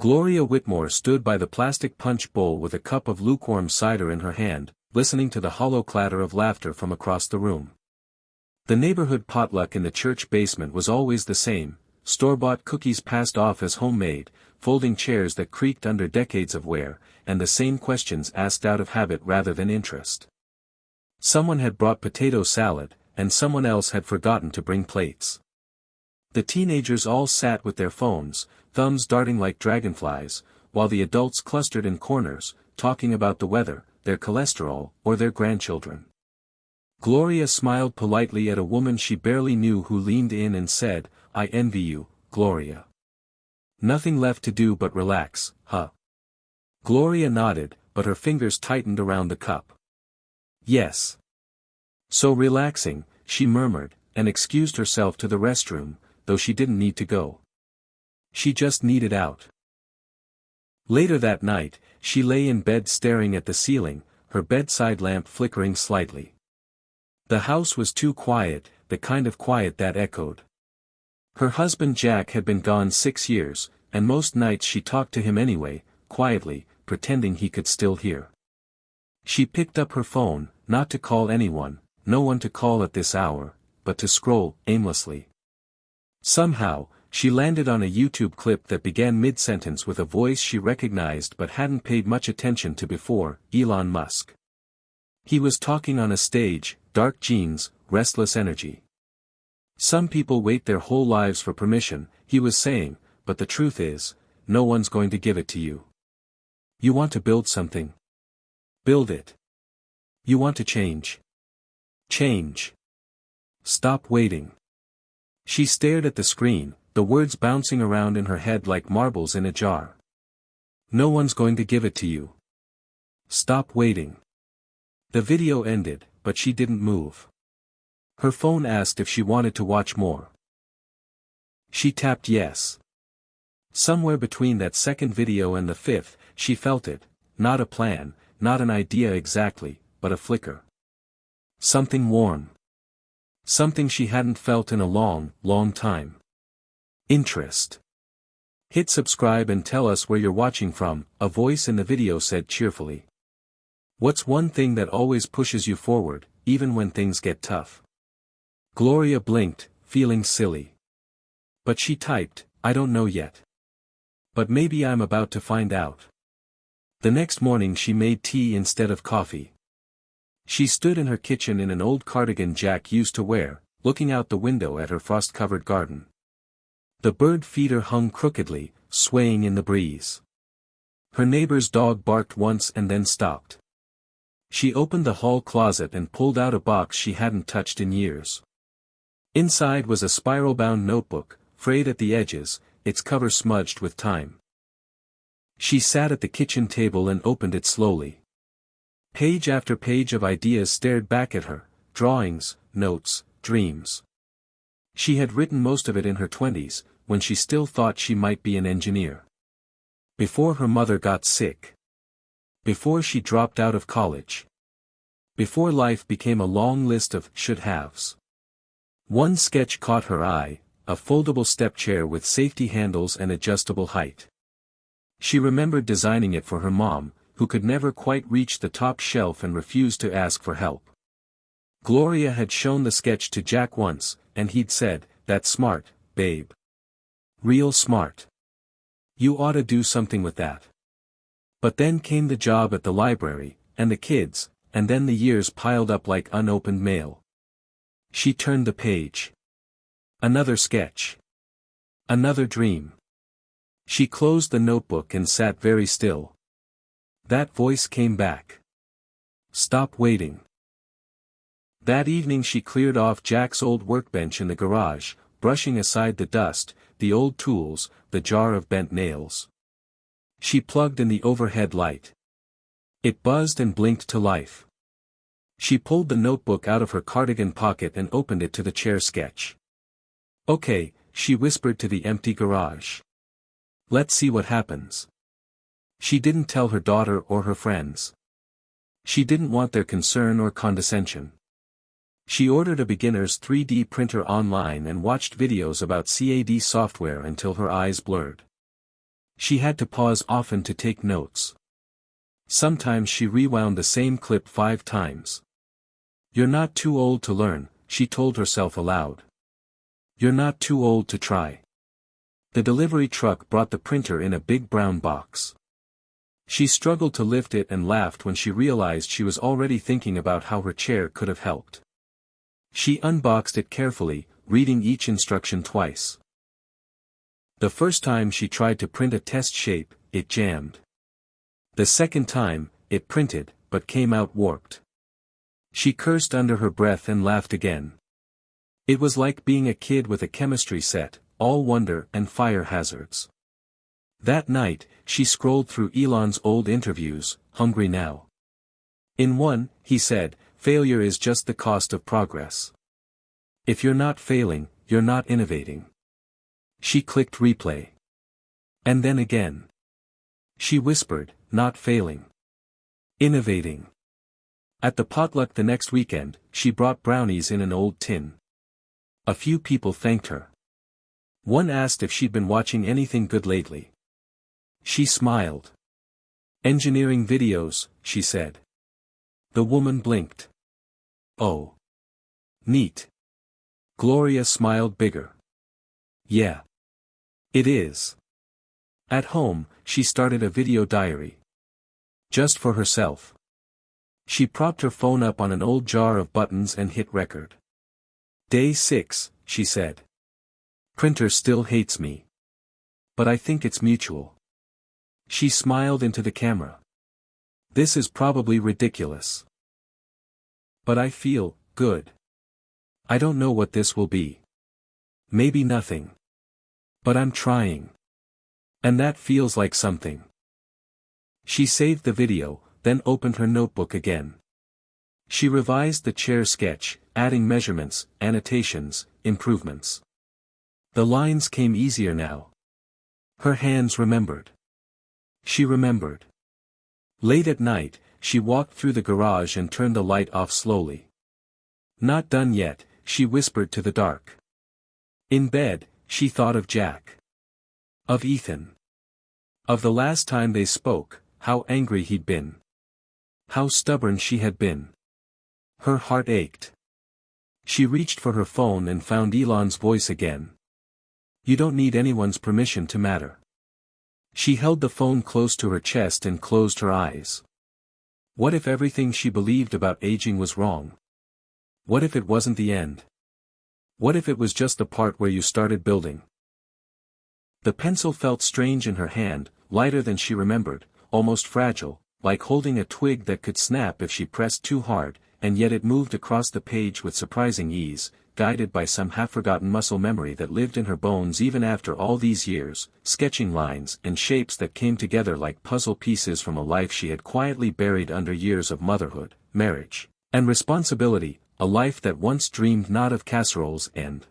Gloria Whitmore stood by the plastic punch bowl with a cup of lukewarm cider in her hand, listening to the hollow clatter of laughter from across the room. The neighborhood potluck in the church basement was always the same: store-bought cookies passed off as homemade, folding chairs that creaked under decades of wear, and the same questions asked out of habit rather than interest. Someone had brought potato salad, and someone else had forgotten to bring plates. The teenagers all sat with their phones, thumbs darting like dragonflies, while the adults clustered in corners, talking about the weather, their cholesterol, or their grandchildren. Gloria smiled politely at a woman she barely knew who leaned in and said, "I envy you, Gloria. Nothing left to do but relax, huh?" Gloria nodded, but her fingers tightened around the cup. "Yes. So relaxing," she murmured, and excused herself to the restroom, though she didn't need to go. She just needed out. Later that night, she lay in bed staring at the ceiling, her bedside lamp flickering slightly. The house was too quiet, the kind of quiet that echoed. Her husband Jack had been gone 6 years, and most nights she talked to him anyway, quietly, pretending he could still hear. She picked up her phone, not to call anyone, no one to call at this hour, but to scroll, aimlessly. Somehow, she landed on a YouTube clip that began mid-sentence with a voice she recognized but hadn't paid much attention to before: Elon Musk. He was talking on a stage, dark jeans, restless energy. "Some people wait their whole lives for permission," he was saying, "but the truth is, no one's going to give it to you. You want to build something? Build it. You want to change? Change. Stop waiting." She stared at the screen, the words bouncing around in her head like marbles in a jar. "No one's going to give it to you. Stop waiting." The video ended, but she didn't move. Her phone asked if she wanted to watch more. She tapped yes. Somewhere between that second video and the fifth, she felt it, not a plan, not an idea exactly, but a flicker. Something warm. Something she hadn't felt in a long, long time. Interest. "Hit subscribe and tell us where you're watching from," a voice in the video said cheerfully. "What's one thing that always pushes you forward, even when things get tough?" Gloria blinked, feeling silly. But she typed, "I don't know yet. But maybe I'm about to find out." The next morning she made tea instead of coffee. She stood in her kitchen in an old cardigan Jack used to wear, looking out the window at her frost-covered garden. The bird feeder hung crookedly, swaying in the breeze. Her neighbor's dog barked once and then stopped. She opened the hall closet and pulled out a box she hadn't touched in years. Inside was a spiral-bound notebook, frayed at the edges, its cover smudged with time. She sat at the kitchen table and opened it slowly. Page after page of ideas stared back at her: drawings, notes, dreams. She had written most of it in her 20s, when she still thought she might be an engineer. Before her mother got sick. Before she dropped out of college. Before life became a long list of should-haves. One sketch caught her eye: a foldable step chair with safety handles and adjustable height. She remembered designing it for her mom, who could never quite reach the top shelf and refused to ask for help. Gloria had shown the sketch to Jack once, and he'd said, "That's smart, babe. Real smart. You ought to do something with that." But then came the job at the library, and the kids, and then the years piled up like unopened mail. She turned the page. Another sketch. Another dream. She closed the notebook and sat very still. That voice came back. "Stop waiting." That evening she cleared off Jack's old workbench in the garage, brushing aside the dust, the old tools, the jar of bent nails. She plugged in the overhead light. It buzzed and blinked to life. She pulled the notebook out of her cardigan pocket and opened it to the chair sketch. "Okay," she whispered to the empty garage. "Let's see what happens." She didn't tell her daughter or her friends. She didn't want their concern or condescension. She ordered a beginner's 3D printer online and watched videos about CAD software until her eyes blurred. She had to pause often to take notes. Sometimes she rewound the same clip 5 times. "You're not too old to learn," she told herself aloud. "You're not too old to try." The delivery truck brought the printer in a big brown box. She struggled to lift it and laughed when she realized she was already thinking about how her chair could have helped. She unboxed it carefully, reading each instruction twice. The first time she tried to print a test shape, it jammed. The second time, it printed, but came out warped. She cursed under her breath and laughed again. It was like being a kid with a chemistry set, all wonder and fire hazards. That night, she scrolled through Elon's old interviews, hungry now. In one, he said, "Failure is just the cost of progress. If you're not failing, you're not innovating." She clicked replay. And then again. She whispered, "Not failing. Innovating." At the potluck the next weekend, she brought brownies in an old tin. A few people thanked her. One asked if she'd been watching anything good lately. She smiled. "Engineering videos," she said. The woman blinked. "Oh. Neat." Gloria smiled bigger. "Yeah. It is." At home, she started a video diary. Just for herself. She propped her phone up on an old jar of buttons and hit record. "Day 6, she said. "Printer still hates me. But I think it's mutual." She smiled into the camera. "This is probably ridiculous. But I feel good. I don't know what this will be. Maybe nothing. But I'm trying. And that feels like something." She saved the video, then opened her notebook again. She revised the chair sketch, adding measurements, annotations, improvements. The lines came easier now. Her hands remembered. She remembered. Late at night, she walked through the garage and turned the light off slowly. "Not done yet," she whispered to the dark. In bed, she thought of Jack. Of Ethan. Of the last time they spoke, how angry he'd been. How stubborn she had been. Her heart ached. She reached for her phone and found Elon's voice again. "You don't need anyone's permission to matter." She held the phone close to her chest and closed her eyes. What if everything she believed about aging was wrong? What if it wasn't the end? What if it was just the part where you started building? The pencil felt strange in her hand, lighter than she remembered, almost fragile, like holding a twig that could snap if she pressed too hard, and yet it moved across the page with surprising ease, guided by some half-forgotten muscle memory that lived in her bones even after all these years, sketching lines and shapes that came together like puzzle pieces from a life she had quietly buried under years of motherhood, marriage, and responsibility, a life that once dreamed not of casseroles and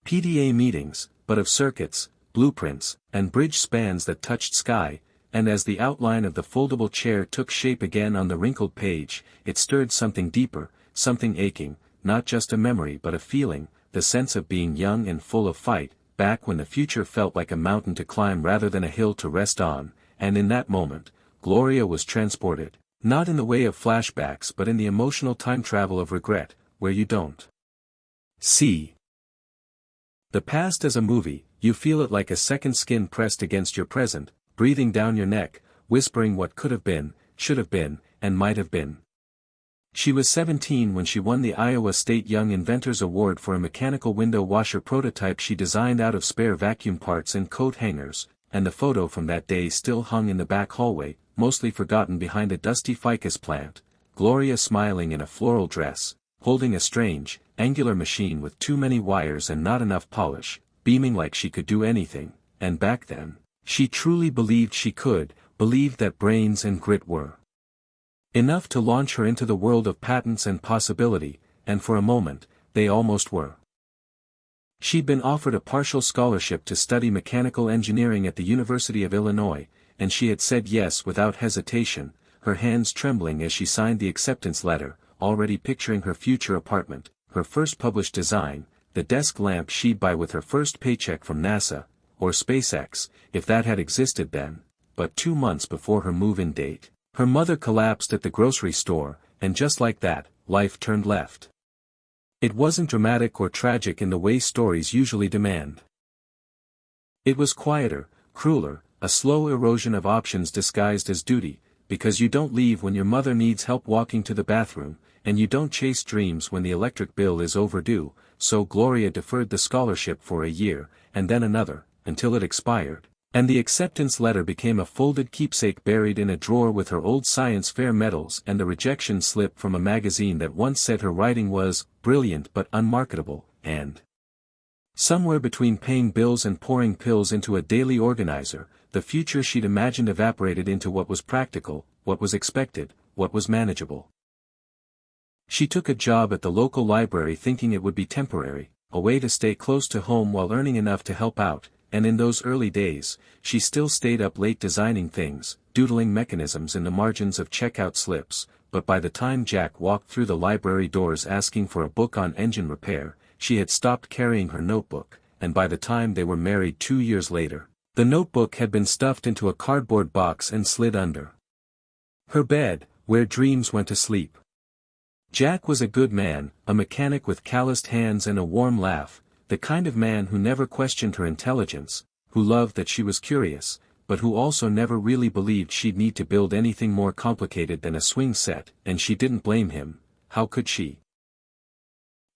PDA meetings, but of circuits, blueprints, and bridge spans that touched sky. And as the outline of the foldable chair took shape again on the wrinkled page, it stirred something deeper, something aching, not just a memory but a feeling, the sense of being young and full of fight, back when the future felt like a mountain to climb rather than a hill to rest on, and in that moment, Gloria was transported, not in the way of flashbacks but in the emotional time travel of regret, where you don't see the past as a movie, you feel it like a second skin pressed against your present, breathing down your neck, whispering what could have been, should have been, and might have been. She was 17 when she won the Iowa State Young Inventors Award for a mechanical window washer prototype she designed out of spare vacuum parts and coat hangers, and the photo from that day still hung in the back hallway, mostly forgotten behind a dusty ficus plant, Gloria smiling in a floral dress, holding a strange, angular machine with too many wires and not enough polish, beaming like she could do anything, and back then, she truly believed she could, believed that brains and grit were enough to launch her into the world of patents and possibility, and for a moment, they almost were. She'd been offered a partial scholarship to study mechanical engineering at the University of Illinois, and she had said yes without hesitation, her hands trembling as she signed the acceptance letter, already picturing her future apartment, her first published design, the desk lamp she'd buy with her first paycheck from NASA, or SpaceX, if that had existed then, but 2 months before her move-in date, her mother collapsed at the grocery store, and just like that, life turned left. It wasn't dramatic or tragic in the way stories usually demand. It was quieter, crueler, a slow erosion of options disguised as duty, because you don't leave when your mother needs help walking to the bathroom, and you don't chase dreams when the electric bill is overdue, so Gloria deferred the scholarship for a year, and then another, until it expired, and the acceptance letter became a folded keepsake buried in a drawer with her old science fair medals and the rejection slip from a magazine that once said her writing was brilliant but unmarketable, and somewhere between paying bills and pouring pills into a daily organizer, the future she'd imagined evaporated into what was practical, what was expected, what was manageable. She took a job at the local library thinking it would be temporary, a way to stay close to home while earning enough to help out, and in those early days, she still stayed up late designing things, doodling mechanisms in the margins of checkout slips, but by the time Jack walked through the library doors asking for a book on engine repair, she had stopped carrying her notebook, and by the time they were married 2 years later, the notebook had been stuffed into a cardboard box and slid under her bed, where dreams went to sleep. Jack was a good man, a mechanic with calloused hands and a warm laugh, the kind of man who never questioned her intelligence, who loved that she was curious, but who also never really believed she'd need to build anything more complicated than a swing set, and she didn't blame him. How could she?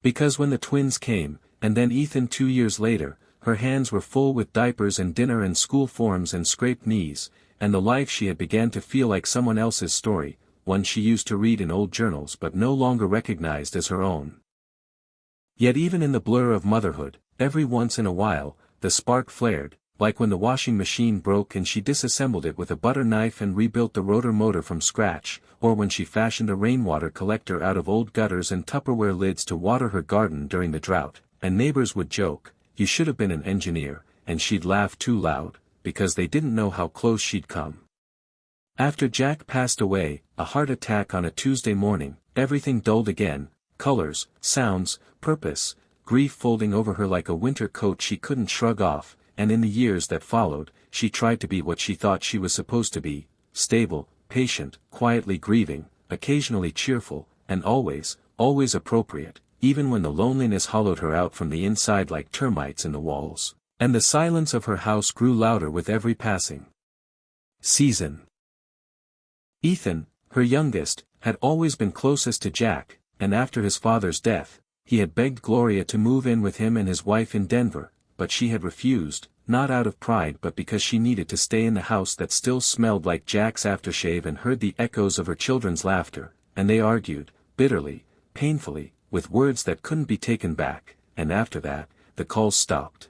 Because when the twins came, and then Ethan 2 years later, her hands were full with diapers and dinner and school forms and scraped knees, and the life she had began to feel like someone else's story, one she used to read in old journals but no longer recognized as her own. Yet even in the blur of motherhood, every once in a while, the spark flared, like when the washing machine broke and she disassembled it with a butter knife and rebuilt the rotor motor from scratch, or when she fashioned a rainwater collector out of old gutters and Tupperware lids to water her garden during the drought, and neighbors would joke, "You should have been an engineer," and she'd laugh too loud, because they didn't know how close she'd come. After Jack passed away, a heart attack on a Tuesday morning, everything dulled again, colors, sounds, purpose, grief folding over her like a winter coat she couldn't shrug off, and in the years that followed, she tried to be what she thought she was supposed to be, stable, patient, quietly grieving, occasionally cheerful, and always, always appropriate, even when the loneliness hollowed her out from the inside like termites in the walls, and the silence of her house grew louder with every passing season. Ethan, her youngest, had always been closest to Jack, and after his father's death, he had begged Gloria to move in with him and his wife in Denver, but she had refused, not out of pride but because she needed to stay in the house that still smelled like Jack's aftershave and heard the echoes of her children's laughter, and they argued, bitterly, painfully, with words that couldn't be taken back, and after that, the calls stopped.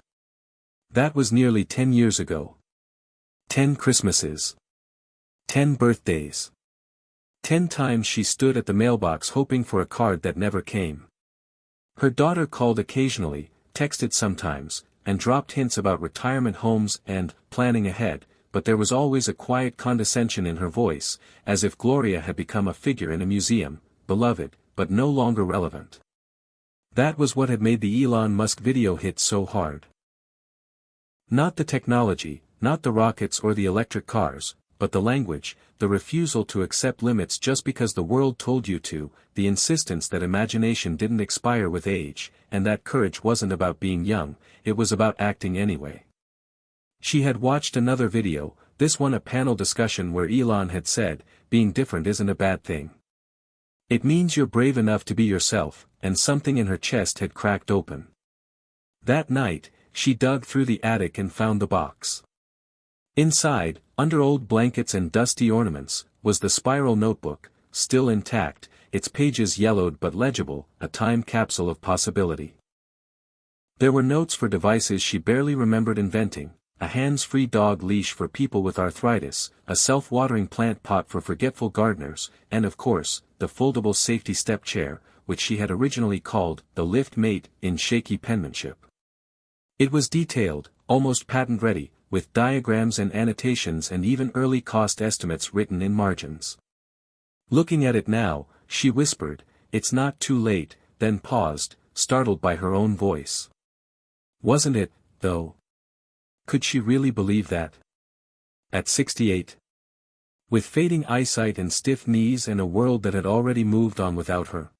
That was nearly 10 years ago. 10 Christmases. 10 birthdays. 10 times she stood at the mailbox hoping for a card that never came. Her daughter called occasionally, texted sometimes, and dropped hints about retirement homes and planning ahead, but there was always a quiet condescension in her voice, as if Gloria had become a figure in a museum, beloved, but no longer relevant. That was what had made the Elon Musk video hit so hard. Not the technology, not the rockets or the electric cars, but the language, the refusal to accept limits just because the world told you to, the insistence that imagination didn't expire with age, and that courage wasn't about being young, it was about acting anyway. She had watched another video, this one a panel discussion where Elon had said, being different isn't a bad thing. It means you're brave enough to be yourself, and something in her chest had cracked open. That night, she dug through the attic and found the box. Inside, under old blankets and dusty ornaments, was the spiral notebook, still intact, its pages yellowed but legible, a time capsule of possibility. There were notes for devices she barely remembered inventing, a hands-free dog leash for people with arthritis, a self-watering plant pot for forgetful gardeners, and of course, the foldable safety step chair, which she had originally called the Lift Mate in shaky penmanship. It was detailed, almost patent-ready, with diagrams and annotations and even early cost estimates written in margins. Looking at it now, she whispered, "It's not too late," then paused, startled by her own voice. Wasn't it, though? Could she really believe that? At 68. With fading eyesight and stiff knees and a world that had already moved on without her.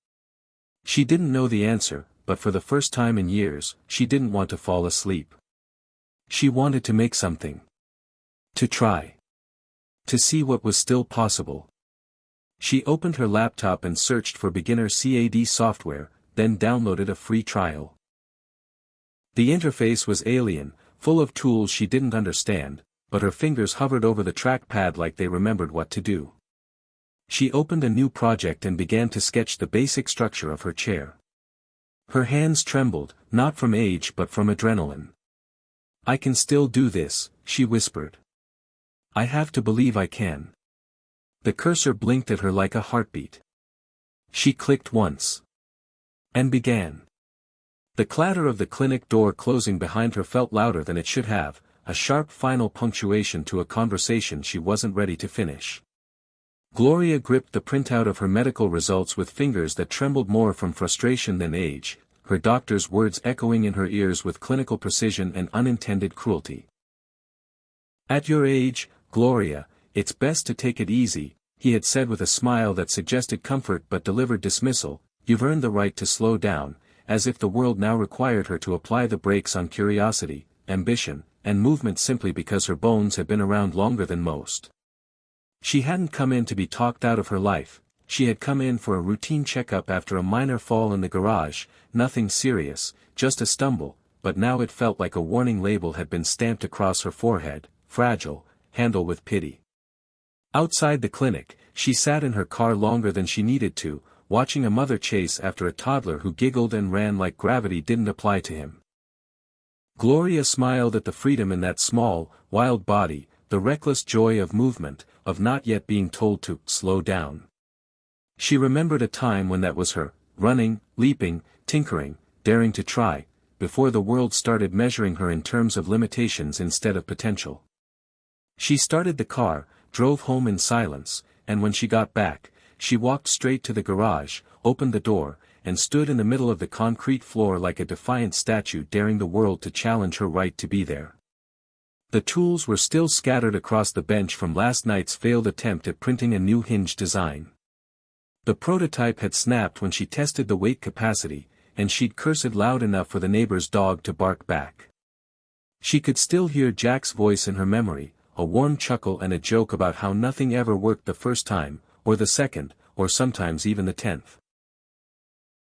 She didn't know the answer, but for the first time in years, she didn't want to fall asleep. She wanted to make something. To try. To see what was still possible. She opened her laptop and searched for beginner CAD software, then downloaded a free trial. The interface was alien, full of tools she didn't understand, but her fingers hovered over the trackpad like they remembered what to do. She opened a new project and began to sketch the basic structure of her chair. Her hands trembled, not from age but from adrenaline. "I can still do this," she whispered. "I have to believe I can." The cursor blinked at her like a heartbeat. She clicked once. And began. The clatter of the clinic door closing behind her felt louder than it should have, a sharp final punctuation to a conversation she wasn't ready to finish. Gloria gripped the printout of her medical results with fingers that trembled more from frustration than age, her doctor's words echoing in her ears with clinical precision and unintended cruelty. "At your age, Gloria, it's best to take it easy," he had said with a smile that suggested comfort but delivered dismissal. "You've earned the right to slow down," as if the world now required her to apply the brakes on curiosity, ambition, and movement simply because her bones had been around longer than most. She hadn't come in to be talked out of her life, she had come in for a routine checkup after a minor fall in the garage, nothing serious, just a stumble, but now it felt like a warning label had been stamped across her forehead: fragile, handle with pity. Outside the clinic, she sat in her car longer than she needed to, watching a mother chase after a toddler who giggled and ran like gravity didn't apply to him. Gloria smiled at the freedom in that small, wild body, the reckless joy of movement, of not yet being told to slow down. She remembered a time when that was her, running, leaping, tinkering, daring to try, before the world started measuring her in terms of limitations instead of potential. She started the car, drove home in silence, and when she got back, she walked straight to the garage, opened the door, and stood in the middle of the concrete floor like a defiant statue daring the world to challenge her right to be there. The tools were still scattered across the bench from last night's failed attempt at printing a new hinge design. The prototype had snapped when she tested the weight capacity, and she'd cursed loud enough for the neighbor's dog to bark back. She could still hear Jack's voice in her memory, a warm chuckle and a joke about how nothing ever worked the first time, or the second, or sometimes even the 10th.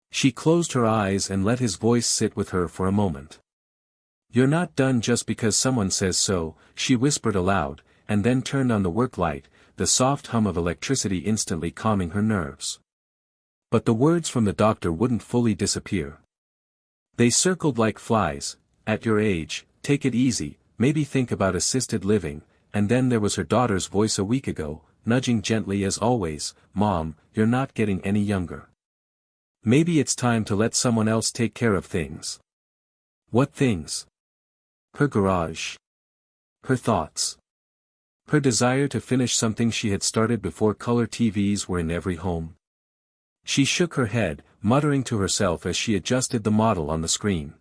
She closed her eyes and let his voice sit with her for a moment. "You're not done just because someone says so," she whispered aloud, and then turned on the work light, the soft hum of electricity instantly calming her nerves. But the words from the doctor wouldn't fully disappear. They circled like flies: "At your age, take it easy, maybe think about assisted living," and then there was her daughter's voice a week ago, nudging gently as always: "Mom, you're not getting any younger. Maybe it's time to let someone else take care of things." What things? Her garage. Her thoughts. Her desire to finish something she had started before color TVs were in every home. She shook her head, muttering to herself as she adjusted the model on the screen.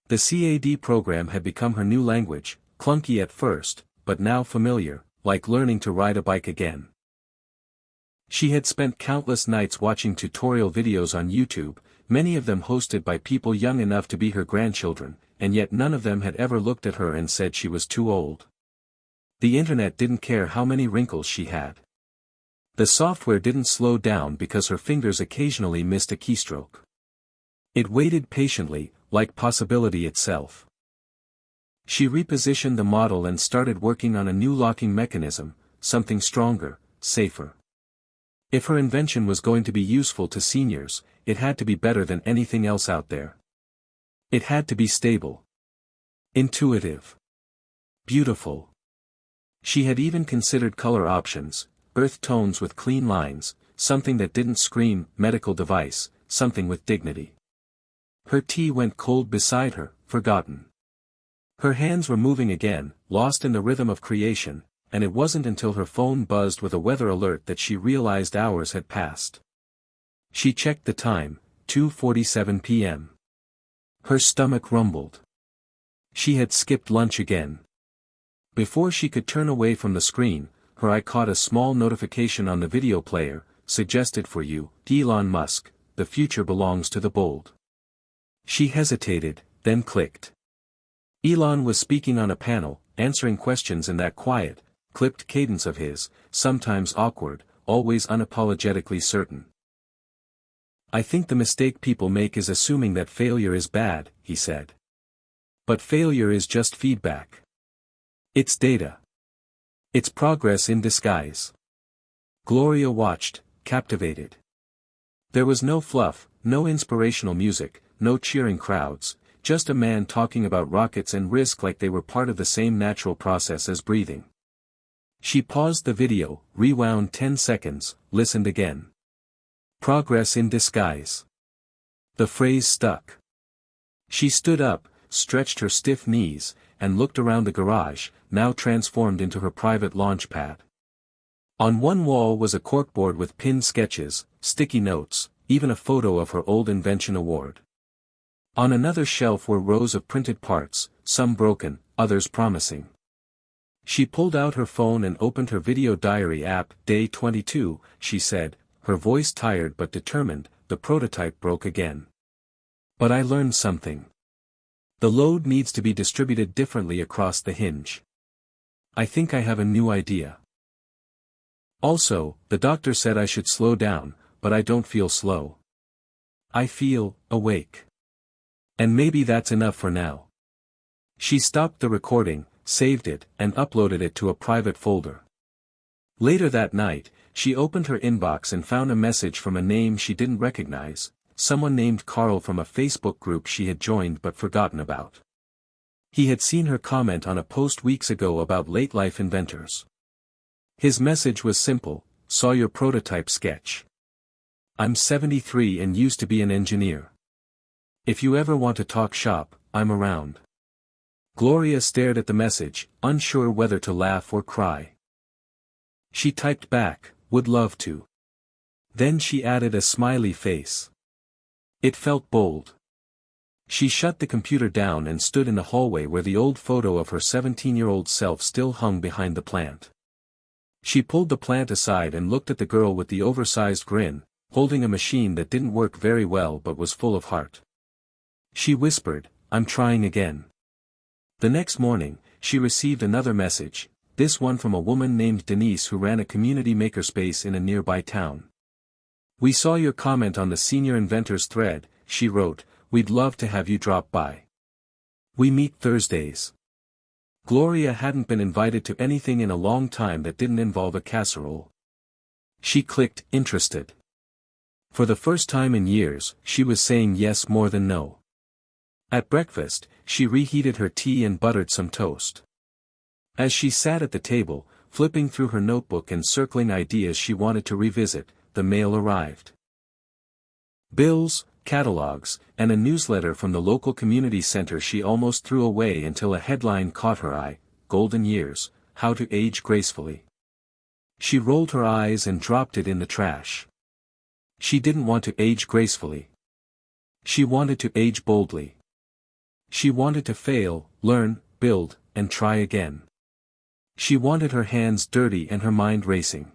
The CAD program had become her new language, clunky at first, but now familiar, like learning to ride a bike again. She had spent countless nights watching tutorial videos on YouTube, many of them hosted by people young enough to be her grandchildren, and yet none of them had ever looked at her and said she was too old. The internet didn't care how many wrinkles she had. The software didn't slow down because her fingers occasionally missed a keystroke. It waited patiently, like possibility itself. She repositioned the model and started working on a new locking mechanism, something stronger, safer. If her invention was going to be useful to seniors, it had to be better than anything else out there. It had to be stable. Intuitive. Beautiful. She had even considered color options, earth tones with clean lines, something that didn't scream medical device, something with dignity. Her tea went cold beside her, forgotten. Her hands were moving again, lost in the rhythm of creation, and it wasn't until her phone buzzed with a weather alert that she realized hours had passed. She checked the time, 2:47 p.m. Her stomach rumbled. She had skipped lunch again. Before she could turn away from the screen, her eye caught a small notification on the video player, suggested for you, Elon Musk, the future belongs to the bold. She hesitated, then clicked. Elon was speaking on a panel, answering questions in that quiet, clipped cadence of his, sometimes awkward, always unapologetically certain. I think the mistake people make is assuming that failure is bad, he said. But failure is just feedback. It's data. It's progress in disguise. Gloria watched, captivated. There was no fluff, no inspirational music, no cheering crowds, just a man talking about rockets and risk like they were part of the same natural process as breathing. She paused the video, rewound 10 seconds, listened again. Progress in disguise. The phrase stuck. She stood up, stretched her stiff knees, and looked around the garage, now transformed into her private launch pad. On one wall was a corkboard with pinned sketches, sticky notes, even a photo of her old invention award. On another shelf were rows of printed parts, some broken, others promising. She pulled out her phone and opened her video diary app. Day 22, she said, her voice tired but determined. The prototype broke again. But I learned something. The load needs to be distributed differently across the hinge. I think I have a new idea. Also, the doctor said I should slow down, but I don't feel slow. I feel awake. And maybe that's enough for now. She stopped the recording, saved it, and uploaded it to a private folder. Later that night, she opened her inbox and found a message from a name she didn't recognize, someone named Carl from a Facebook group she had joined but forgotten about. He had seen her comment on a post weeks ago about late-life inventors. His message was simple: saw your prototype sketch. I'm 73 and used to be an engineer. If you ever want to talk shop, I'm around. Gloria stared at the message, unsure whether to laugh or cry. She typed back, would love to. Then she added a smiley face. It felt bold. She shut the computer down and stood in the hallway where the old photo of her 17-year-old self still hung behind the plant. She pulled the plant aside and looked at the girl with the oversized grin, holding a machine that didn't work very well but was full of heart. She whispered, I'm trying again. The next morning, she received another message, this one from a woman named Denise who ran a community makerspace in a nearby town. We saw your comment on the Senior Inventors thread, she wrote, we'd love to have you drop by. We meet Thursdays. Gloria hadn't been invited to anything in a long time that didn't involve a casserole. She clicked, interested. For the first time in years, she was saying yes more than no. At breakfast, she reheated her tea and buttered some toast. As she sat at the table, flipping through her notebook and circling ideas she wanted to revisit, the mail arrived. Bills, catalogs, and a newsletter from the local community center she almost threw away until a headline caught her eye, Golden Years, How to Age Gracefully. She rolled her eyes and dropped it in the trash. She didn't want to age gracefully. She wanted to age boldly. She wanted to fail, learn, build, and try again. She wanted her hands dirty and her mind racing.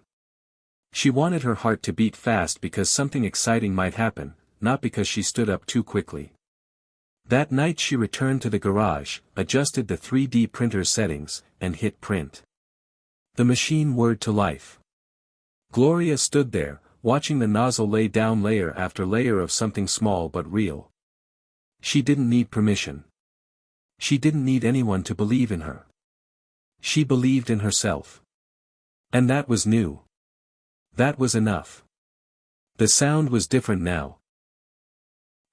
She wanted her heart to beat fast because something exciting might happen, not because she stood up too quickly. That night she returned to the garage, adjusted the 3D printer's settings, and hit print. The machine whirred to life. Gloria stood there, watching the nozzle lay down layer after layer of something small but real. She didn't need permission. She didn't need anyone to believe in her. She believed in herself. And that was new. That was enough. The sound was different now.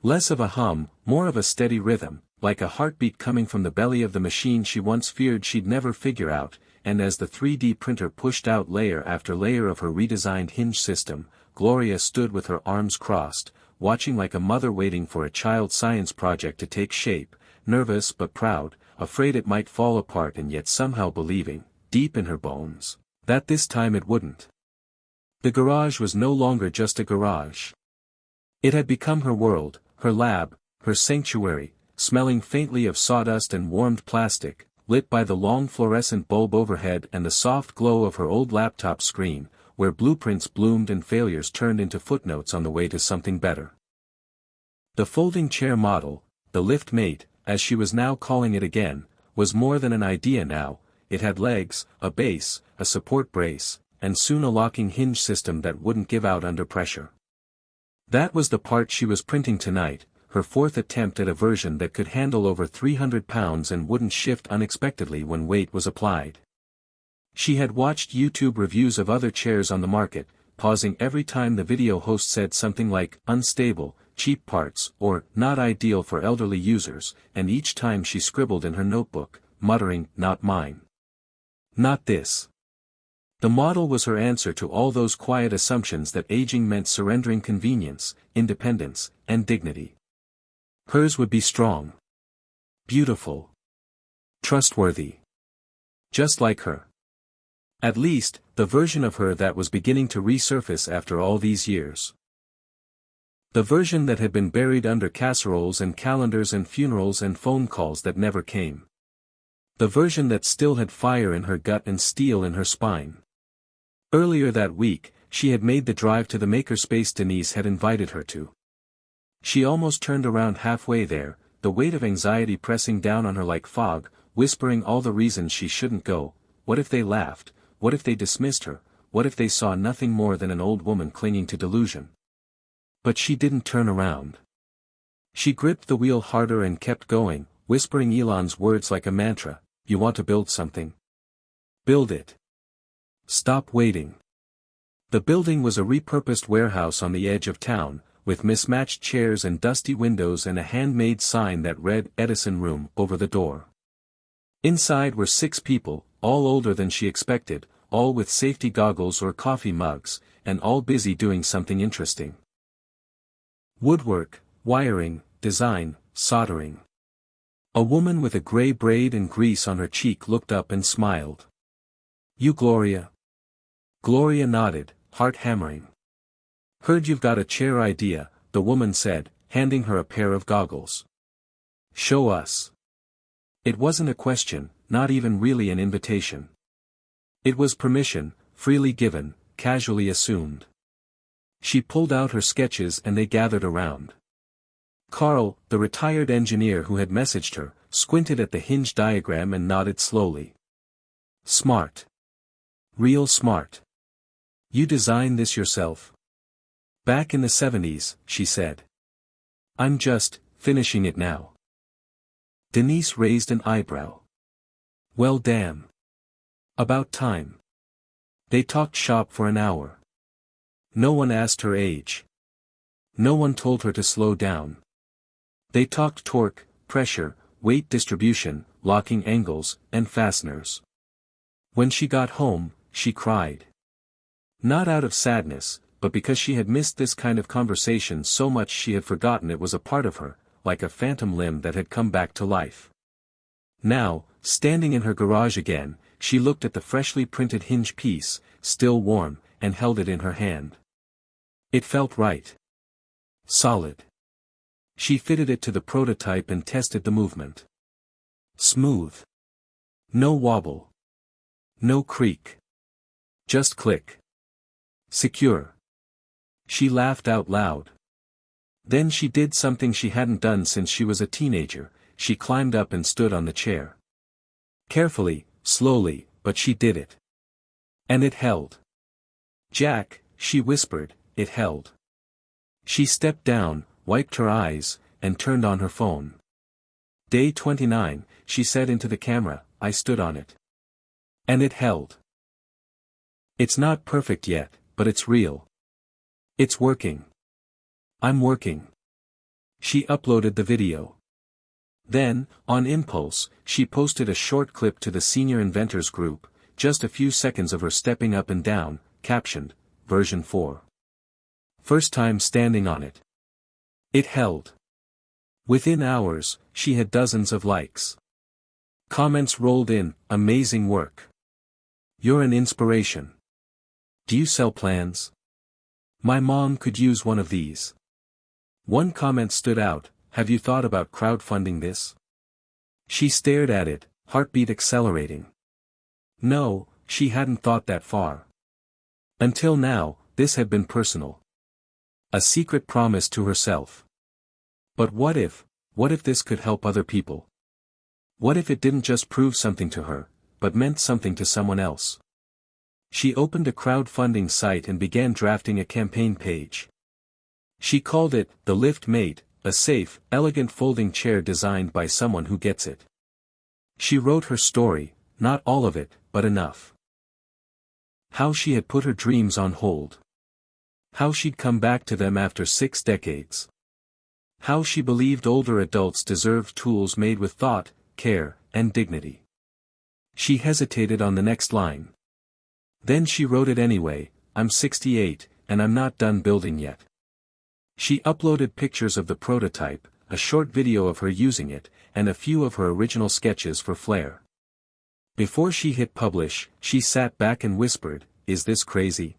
Less of a hum, more of a steady rhythm, like a heartbeat coming from the belly of the machine she once feared she'd never figure out, and as the 3D printer pushed out layer after layer of her redesigned hinge system, Gloria stood with her arms crossed, watching like a mother waiting for a child science project to take shape, nervous but proud, afraid it might fall apart and yet somehow believing, deep in her bones, that this time it wouldn't. The garage was no longer just a garage. It had become her world, her lab, her sanctuary, smelling faintly of sawdust and warmed plastic, lit by the long fluorescent bulb overhead and the soft glow of her old laptop screen, where blueprints bloomed and failures turned into footnotes on the way to something better. The folding chair model, the lift mate, as she was now calling it again, was more than an idea now. It had legs, a base, a support brace, and soon a locking hinge system that wouldn't give out under pressure. That was the part she was printing tonight, her fourth attempt at a version that could handle over 300 pounds and wouldn't shift unexpectedly when weight was applied. She had watched YouTube reviews of other chairs on the market, pausing every time the video host said something like, unstable, cheap parts, or, not ideal for elderly users, and each time she scribbled in her notebook, muttering, not mine. Not this. The model was her answer to all those quiet assumptions that aging meant surrendering convenience, independence, and dignity. Hers would be strong. Beautiful. Trustworthy. Just like her. At least, the version of her that was beginning to resurface after all these years. The version that had been buried under casseroles and calendars and funerals and phone calls that never came. The version that still had fire in her gut and steel in her spine. Earlier that week, she had made the drive to the makerspace Denise had invited her to. She almost turned around halfway there, the weight of anxiety pressing down on her like fog, whispering all the reasons she shouldn't go. What if they laughed? What if they dismissed her? What if they saw nothing more than an old woman clinging to delusion? But she didn't turn around. She gripped the wheel harder and kept going, whispering Elon's words like a mantra. You want to build something? Build it. Stop waiting. The building was a repurposed warehouse on the edge of town, with mismatched chairs and dusty windows and a handmade sign that read Edison Room over the door. Inside were 6 people, all older than she expected, all with safety goggles or coffee mugs, and all busy doing something interesting. Woodwork, wiring, design, soldering. A woman with a gray braid and grease on her cheek looked up and smiled. You Gloria? Gloria nodded, heart hammering. Heard you've got a chair idea, the woman said, handing her a pair of goggles. Show us. It wasn't a question, not even really an invitation. It was permission, freely given, casually assumed. She pulled out her sketches and they gathered around. Carl, the retired engineer who had messaged her, squinted at the hinge diagram and nodded slowly. Smart. Real smart. You designed this yourself? Back in the 70s, she said. I'm just finishing it now. Denise raised an eyebrow. Well damn. About time. They talked shop for an hour. No one asked her age. No one told her to slow down. They talked torque, pressure, weight distribution, locking angles, and fasteners. When she got home, she cried. Not out of sadness, but because she had missed this kind of conversation so much she had forgotten it was a part of her, like a phantom limb that had come back to life. Now, standing in her garage again, she looked at the freshly printed hinge piece, still warm, and held it in her hand. It felt right. Solid. She fitted it to the prototype and tested the movement. Smooth. No wobble. No creak. Just click. Secure. She laughed out loud. Then she did something she hadn't done since she was a teenager. She climbed up and stood on the chair. Carefully, slowly, but she did it. And it held. Jack, she whispered, it held. She stepped down, wiped her eyes, and turned on her phone. Day 29, she said into the camera, I stood on it. And it held. It's not perfect yet, but it's real. It's working. I'm working. She uploaded the video. Then, on impulse, she posted a short clip to the Senior Inventors group, just a few seconds of her stepping up and down, captioned, version 4. First time standing on it. It held. Within hours, she had dozens of likes. Comments rolled in, amazing work. You're an inspiration. Do you sell plans? My mom could use one of these. One comment stood out, have you thought about crowdfunding this? She stared at it, heartbeat accelerating. No, she hadn't thought that far. Until now, this had been personal. A secret promise to herself. But what if this could help other people? What if it didn't just prove something to her, but meant something to someone else? She opened a crowdfunding site and began drafting a campaign page. She called it, The Lift Mate, a safe, elegant folding chair designed by someone who gets it. She wrote her story, not all of it, but enough. How she had put her dreams on hold. How she'd come back to them after 6 decades. How she believed older adults deserved tools made with thought, care, and dignity. She hesitated on the next line. Then she wrote it anyway, I'm 68, and I'm not done building yet. She uploaded pictures of the prototype, a short video of her using it, and a few of her original sketches for flair. Before she hit publish, she sat back and whispered, is this crazy?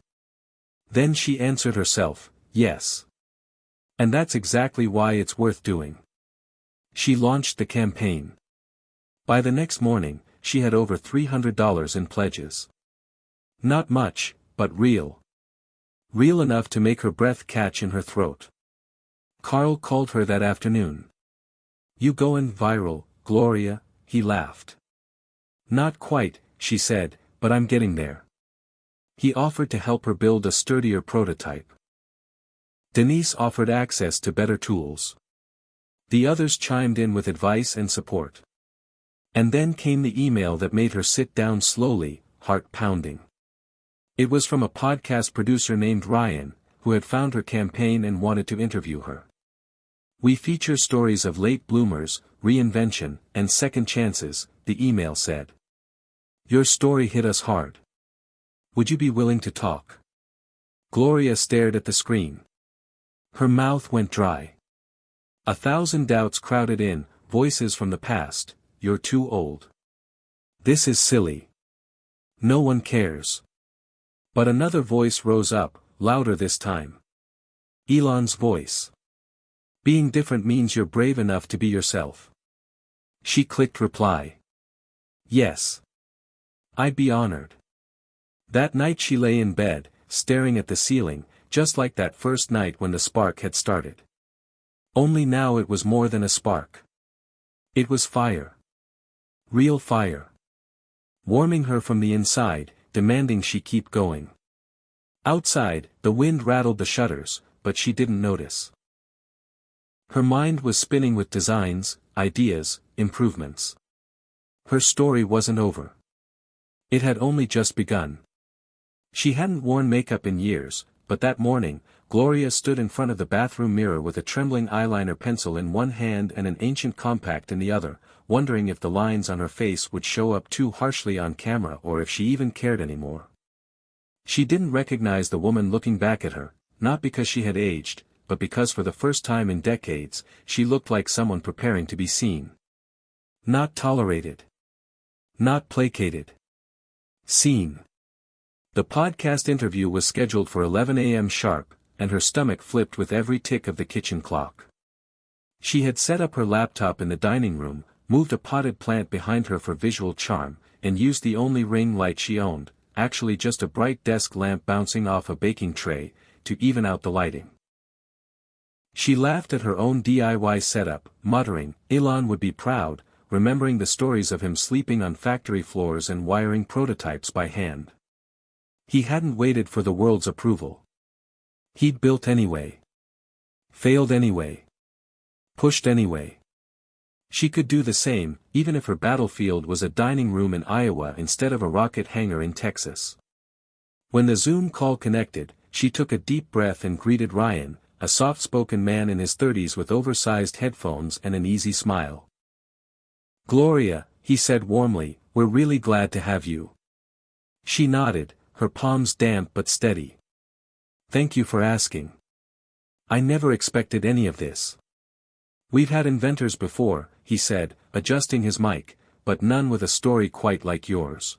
Then she answered herself, yes. And that's exactly why it's worth doing. She launched the campaign. By the next morning, she had over $300 in pledges. Not much, but real. Real enough to make her breath catch in her throat. Carl called her that afternoon. You going viral, Gloria, he laughed. Not quite, she said, but I'm getting there. He offered to help her build a sturdier prototype. Denise offered access to better tools. The others chimed in with advice and support. And then came the email that made her sit down slowly, heart pounding. It was from a podcast producer named Ryan, who had found her campaign and wanted to interview her. We feature stories of late bloomers, reinvention, and second chances, the email said. Your story hit us hard. Would you be willing to talk? Gloria stared at the screen. Her mouth went dry. 1,000 doubts crowded in, voices from the past, you're too old. This is silly. No one cares. But another voice rose up, louder this time. Elon's voice. Being different means you're brave enough to be yourself. She clicked reply. Yes. I'd be honored. That night she lay in bed, staring at the ceiling, just like that first night when the spark had started. Only now it was more than a spark. It was fire. Real fire. Warming her from the inside, demanding she keep going. Outside, the wind rattled the shutters, but she didn't notice. Her mind was spinning with designs, ideas, improvements. Her story wasn't over. It had only just begun. She hadn't worn makeup in years, but that morning, Gloria stood in front of the bathroom mirror with a trembling eyeliner pencil in one hand and an ancient compact in the other, wondering if the lines on her face would show up too harshly on camera or if she even cared anymore. She didn't recognize the woman looking back at her, not because she had aged, but because for the first time in decades, she looked like someone preparing to be seen. Not tolerated. Not placated. Seen. The podcast interview was scheduled for 11 a.m. sharp, and her stomach flipped with every tick of the kitchen clock. She had set up her laptop in the dining room, moved a potted plant behind her for visual charm, and used the only ring light she owned, actually just a bright desk lamp bouncing off a baking tray, to even out the lighting. She laughed at her own DIY setup, muttering, Elon would be proud, remembering the stories of him sleeping on factory floors and wiring prototypes by hand. He hadn't waited for the world's approval. He'd built anyway. Failed anyway. Pushed anyway. She could do the same, even if her battlefield was a dining room in Iowa instead of a rocket hangar in Texas. When the Zoom call connected, she took a deep breath and greeted Ryan, a soft-spoken man in his 30s with oversized headphones and an easy smile. Gloria, he said warmly, we're really glad to have you. She nodded, her palms damp but steady. Thank you for asking. I never expected any of this. We've had inventors before, he said, adjusting his mic, but none with a story quite like yours.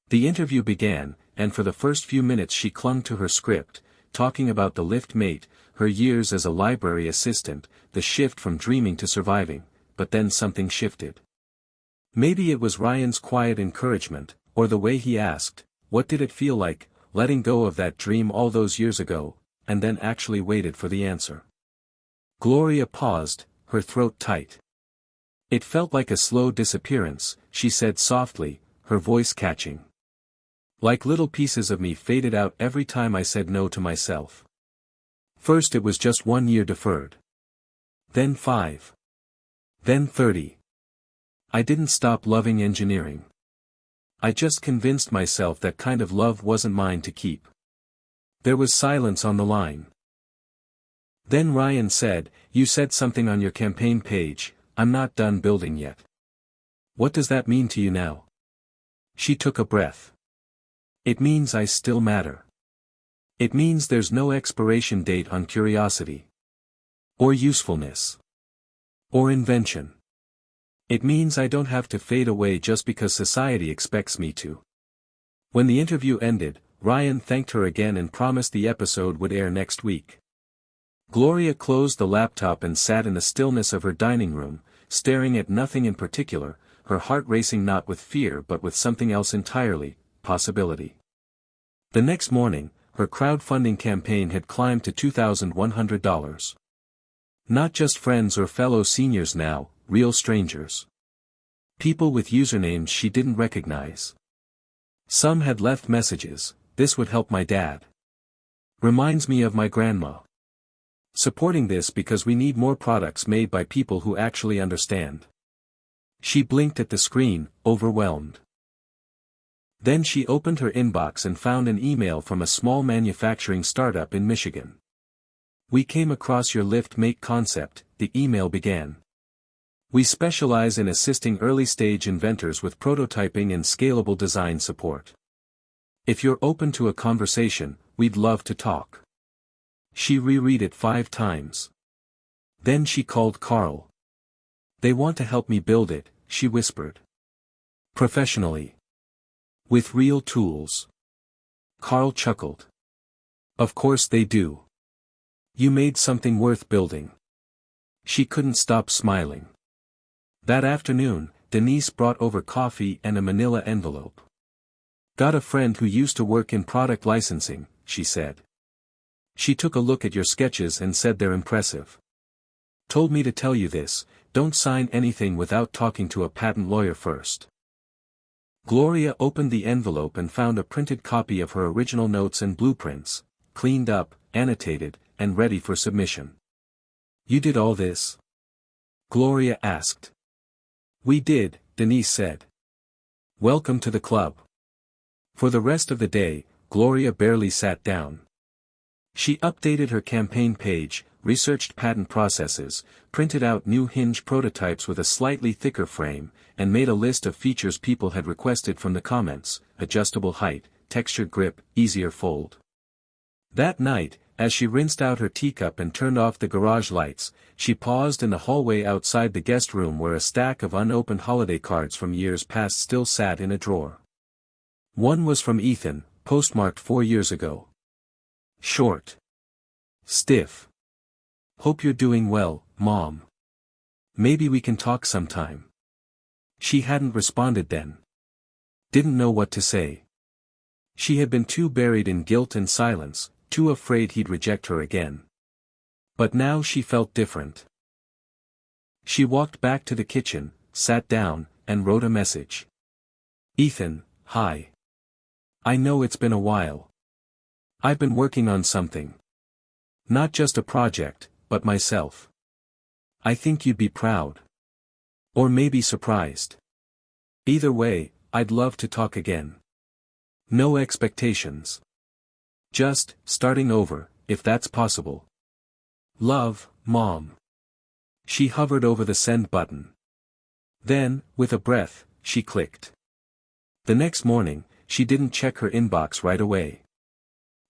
The interview began, and for the first few minutes she clung to her script, talking about the lift mate, her years as a library assistant, the shift from dreaming to surviving, but then something shifted. Maybe it was Ryan's quiet encouragement, or the way he asked, what did it feel like, letting go of that dream all those years ago, and then actually waited for the answer. Gloria paused, her throat tight. It felt like a slow disappearance, she said softly, her voice catching. Like little pieces of me faded out every time I said no to myself. First it was just 1 year deferred. Then 5. Then 30. I didn't stop loving engineering. I just convinced myself that kind of love wasn't mine to keep. There was silence on the line. Then Ryan said, "You said something on your campaign page, I'm not done building yet. What does that mean to you now?" She took a breath. "It means I still matter. It means there's no expiration date on curiosity. Or usefulness. Or invention. It means I don't have to fade away just because society expects me to." When the interview ended, Ryan thanked her again and promised the episode would air next week. Gloria closed the laptop and sat in the stillness of her dining room, staring at nothing in particular, her heart racing not with fear but with something else entirely, possibility. The next morning, her crowdfunding campaign had climbed to $2,100. Not just friends or fellow seniors now, real strangers. People with usernames she didn't recognize. Some had left messages, "This would help my dad. Reminds me of my grandma. Supporting this because we need more products made by people who actually understand." She blinked at the screen, overwhelmed. Then she opened her inbox and found an email from a small manufacturing startup in Michigan. "We came across your lift make concept," the email began. "We specialize in assisting early-stage inventors with prototyping and scalable design support. If you're open to a conversation, we'd love to talk." She reread it 5 times. Then she called Carl. "They want to help me build it," she whispered. "Professionally. With real tools." Carl chuckled. "Of course they do. You made something worth building." She couldn't stop smiling. That afternoon, Denise brought over coffee and a manila envelope. "Got a friend who used to work in product licensing," she said. "She took a look at your sketches and said they're impressive. Told me to tell you this, don't sign anything without talking to a patent lawyer first." Gloria opened the envelope and found a printed copy of her original notes and blueprints, cleaned up, annotated, and ready for submission. "You did all this?" Gloria asked. "We did," Denise said. "Welcome to the club." For the rest of the day, Gloria barely sat down. She updated her campaign page, researched patent processes, printed out new hinge prototypes with a slightly thicker frame, and made a list of features people had requested from the comments: adjustable height, textured grip, easier fold. That night, as she rinsed out her teacup and turned off the garage lights, she paused in the hallway outside the guest room where a stack of unopened holiday cards from years past still sat in a drawer. One was from Ethan, postmarked 4 years ago. Short. Stiff. "Hope you're doing well, Mom. Maybe we can talk sometime." She hadn't responded then. Didn't know what to say. She had been too buried in guilt and silence, too afraid he'd reject her again. But now she felt different. She walked back to the kitchen, sat down, and wrote a message. "Ethan, hi. I know it's been a while. I've been working on something. Not just a project, but myself. I think you'd be proud. Or maybe surprised. Either way, I'd love to talk again. No expectations. Just, starting over, if that's possible. Love, Mom." She hovered over the send button. Then, with a breath, she clicked. The next morning, she didn't check her inbox right away.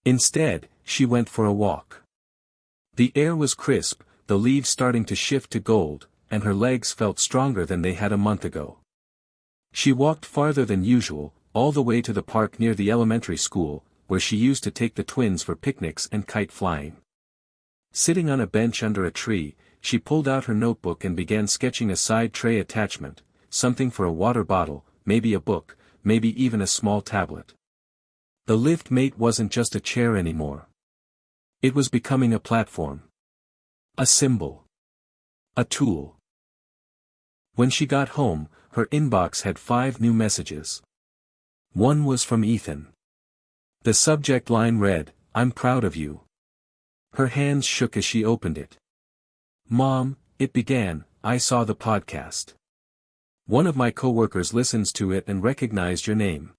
Instead, she went for a walk. The air was crisp, the leaves starting to shift to gold, and her legs felt stronger than they had a month ago. She walked farther than usual, all the way to the park near the elementary school, where she used to take the twins for picnics and kite flying. Sitting on a bench under a tree, she pulled out her notebook and began sketching a side tray attachment, something for a water bottle, maybe a book, maybe even a small tablet. The lift mate wasn't just a chair anymore. It was becoming a platform. A symbol. A tool. When she got home, her inbox had 5 new messages. One was from Ethan. The subject line read, "I'm proud of you." Her hands shook as she opened it. "Mom," it began, "I saw the podcast. One of my coworkers listens to it and recognized your name.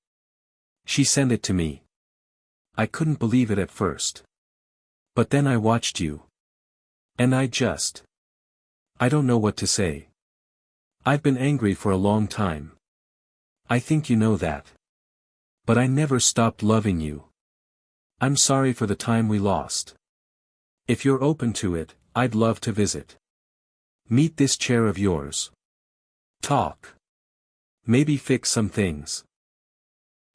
She sent it to me. I couldn't believe it at first. But then I watched you. And I don't know what to say. I've been angry for a long time. I think you know that. But I never stopped loving you. I'm sorry for the time we lost. If you're open to it, I'd love to visit. Meet this chair of yours. Talk. Maybe fix some things."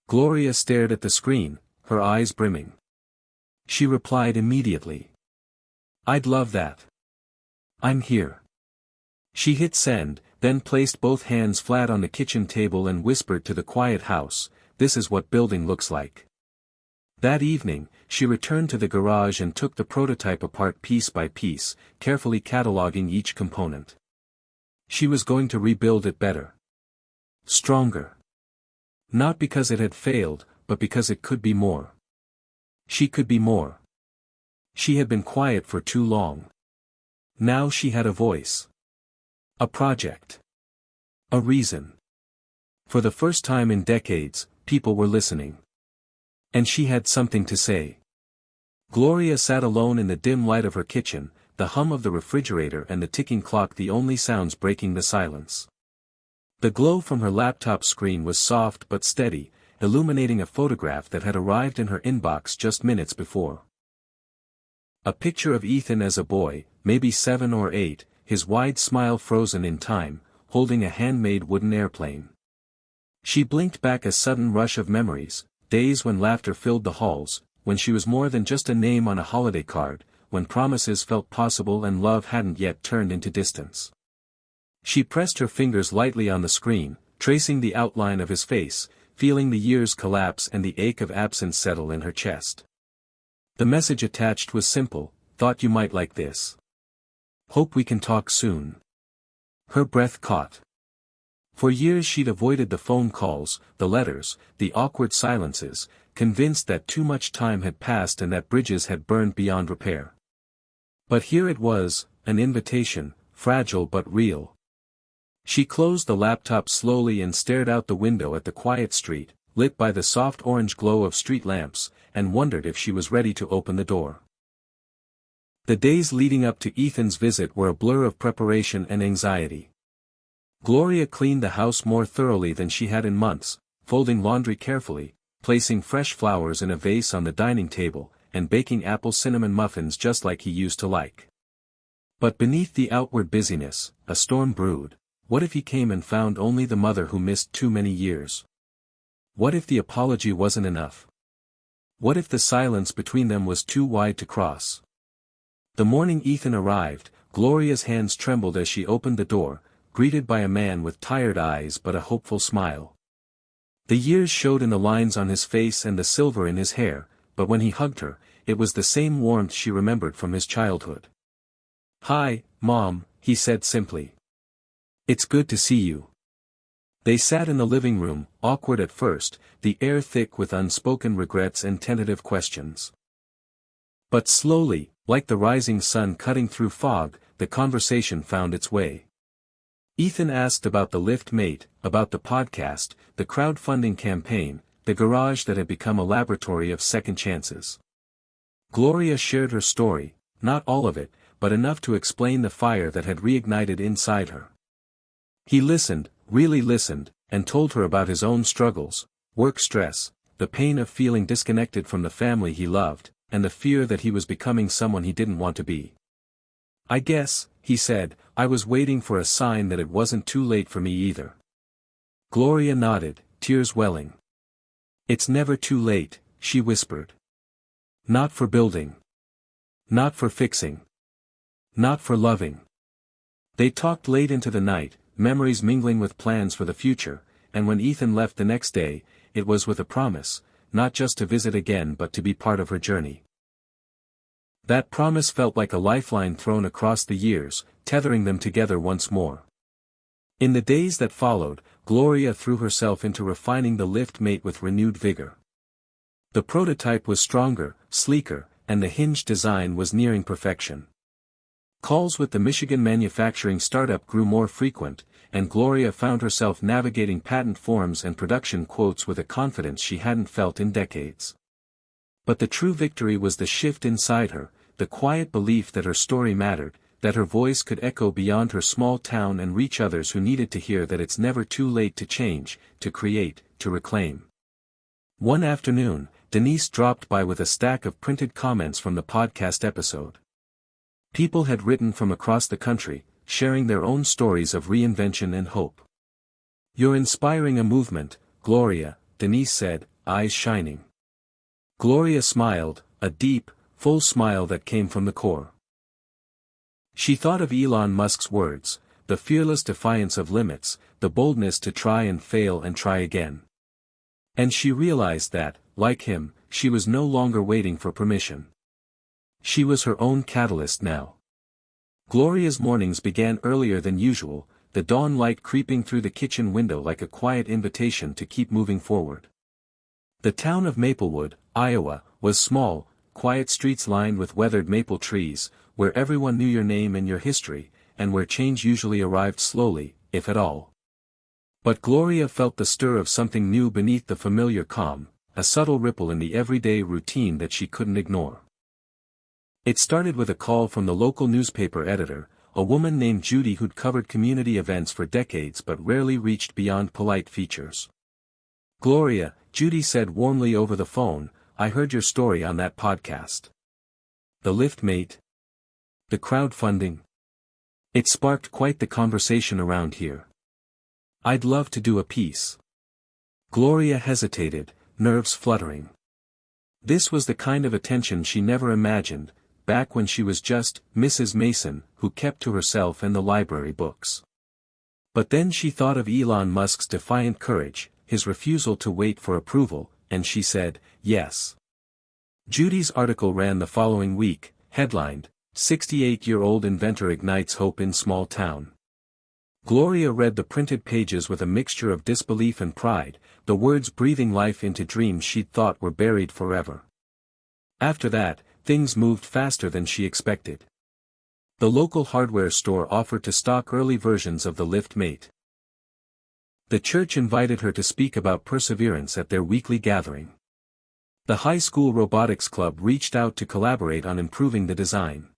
Gloria stared at the screen, her eyes brimming. She replied immediately. "I'd love that. I'm here." She hit send, then placed both hands flat on the kitchen table and whispered to the quiet house, "This is what building looks like." That evening, she returned to the garage and took the prototype apart piece by piece, carefully cataloging each component. She was going to rebuild it better. Stronger. Not because it had failed, but because it could be more. She could be more. She had been quiet for too long. Now she had a voice. A project. A reason. For the first time in decades, people were listening. And she had something to say. Gloria sat alone in the dim light of her kitchen, the hum of the refrigerator and the ticking clock the only sounds breaking the silence. The glow from her laptop screen was soft but steady, illuminating a photograph that had arrived in her inbox just minutes before. A picture of Ethan as a boy, maybe 7 or 8, his wide smile frozen in time, holding a handmade wooden airplane. She blinked back a sudden rush of memories, days when laughter filled the halls, when she was more than just a name on a holiday card, when promises felt possible and love hadn't yet turned into distance. She pressed her fingers lightly on the screen, tracing the outline of his face, feeling the years collapse and the ache of absence settle in her chest. The message attached was simple, "Thought you might like this. Hope we can talk soon." Her breath caught. For years she'd avoided the phone calls, the letters, the awkward silences, convinced that too much time had passed and that bridges had burned beyond repair. But here it was, an invitation, fragile but real. She closed the laptop slowly and stared out the window at the quiet street, lit by the soft orange glow of street lamps, and wondered if she was ready to open the door. The days leading up to Ethan's visit were a blur of preparation and anxiety. Gloria cleaned the house more thoroughly than she had in months, folding laundry carefully, placing fresh flowers in a vase on the dining table, and baking apple cinnamon muffins just like he used to like. But beneath the outward busyness, a storm brewed. What if he came and found only the mother who missed too many years? What if the apology wasn't enough? What if the silence between them was too wide to cross? The morning Ethan arrived, Gloria's hands trembled as she opened the door, greeted by a man with tired eyes but a hopeful smile. The years showed in the lines on his face and the silver in his hair, but when he hugged her, it was the same warmth she remembered from his childhood. "Hi, Mom," he said simply. "It's good to see you." They sat in the living room, awkward at first, the air thick with unspoken regrets and tentative questions. But slowly, like the rising sun cutting through fog, the conversation found its way. Ethan asked about the lift mate, about the podcast, the crowdfunding campaign, the garage that had become a laboratory of second chances. Gloria shared her story, not all of it, but enough to explain the fire that had reignited inside her. He listened, really listened, and told her about his own struggles, work stress, the pain of feeling disconnected from the family he loved, and the fear that he was becoming someone he didn't want to be. "I guess," he said, "I was waiting for a sign that it wasn't too late for me either." Gloria nodded, tears welling. "It's never too late," she whispered. "Not for building. Not for fixing. Not for loving. They talked late into the night, memories mingling with plans for the future, and when Ethan left the next day, it was with a promise, not just to visit again but to be part of her journey. That promise felt like a lifeline thrown across the years, tethering them together once more. In the days that followed, Gloria threw herself into refining the lift mate with renewed vigor. The prototype was stronger, sleeker, and the hinge design was nearing perfection. Calls with the Michigan manufacturing startup grew more frequent, and Gloria found herself navigating patent forms and production quotes with a confidence she hadn't felt in decades. But the true victory was the shift inside her, the quiet belief that her story mattered, that her voice could echo beyond her small town and reach others who needed to hear that it's never too late to change, to create, to reclaim. One afternoon, Denise dropped by with a stack of printed comments from the podcast episode. People had written from across the country, sharing their own stories of reinvention and hope. "You're inspiring a movement, Gloria," Denise said, eyes shining. Gloria smiled, a deep, full smile that came from the core. She thought of Elon Musk's words, the fearless defiance of limits, the boldness to try and fail and try again. And she realized that, like him, she was no longer waiting for permission. She was her own catalyst now. Gloria's mornings began earlier than usual, the dawn light creeping through the kitchen window like a quiet invitation to keep moving forward. The town of Maplewood, Iowa, was small, quiet streets lined with weathered maple trees, where everyone knew your name and your history, and where change usually arrived slowly, if at all. But Gloria felt the stir of something new beneath the familiar calm, a subtle ripple in the everyday routine that she couldn't ignore. It started with a call from the local newspaper editor, a woman named Judy who'd covered community events for decades but rarely reached beyond polite features. "Gloria," Judy said warmly over the phone, "I heard your story on that podcast. The lift mate? The crowdfunding? It sparked quite the conversation around here. I'd love to do a piece." Gloria hesitated, nerves fluttering. This was the kind of attention she never imagined, back when she was just Mrs. Mason, who kept to herself and the library books. But then she thought of Elon Musk's defiant courage, his refusal to wait for approval, and she said, yes. Judy's article ran the following week, headlined, "68-year-old inventor ignites hope in small town." Gloria read the printed pages with a mixture of disbelief and pride, the words breathing life into dreams she'd thought were buried forever. After that, things moved faster than she expected. The local hardware store offered to stock early versions of the lift mate. The church invited her to speak about perseverance at their weekly gathering. The high school robotics club reached out to collaborate on improving the design.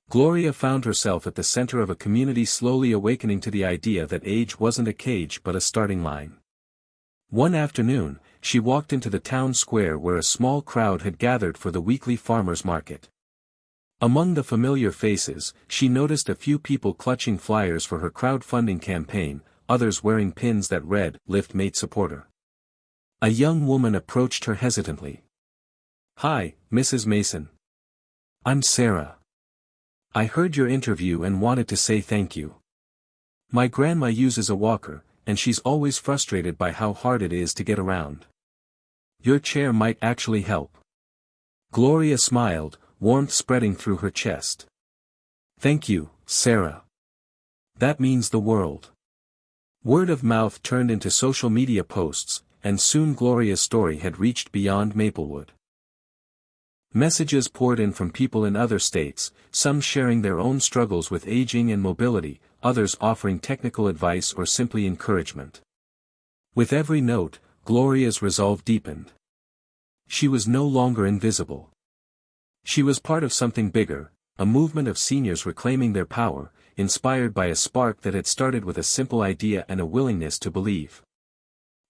Gloria found herself at the center of a community slowly awakening to the idea that age wasn't a cage but a starting line. One afternoon, she walked into the town square where a small crowd had gathered for the weekly farmers market. Among the familiar faces, she noticed a few people clutching flyers for her crowdfunding campaign, others wearing pins that read, "Lift Mate Supporter." A young woman approached her hesitantly. "Hi, Mrs. Mason. I'm Sarah. I heard your interview and wanted to say thank you. My grandma uses a walker, and she's always frustrated by how hard it is to get around. Your chair might actually help." Gloria smiled, warmth spreading through her chest. "Thank you, Sarah. That means the world." Word of mouth turned into social media posts, and soon Gloria's story had reached beyond Maplewood. Messages poured in from people in other states, some sharing their own struggles with aging and mobility, others offering technical advice or simply encouragement. With every note, Gloria's resolve deepened. She was no longer invisible. She was part of something bigger, a movement of seniors reclaiming their power, inspired by a spark that had started with a simple idea and a willingness to believe.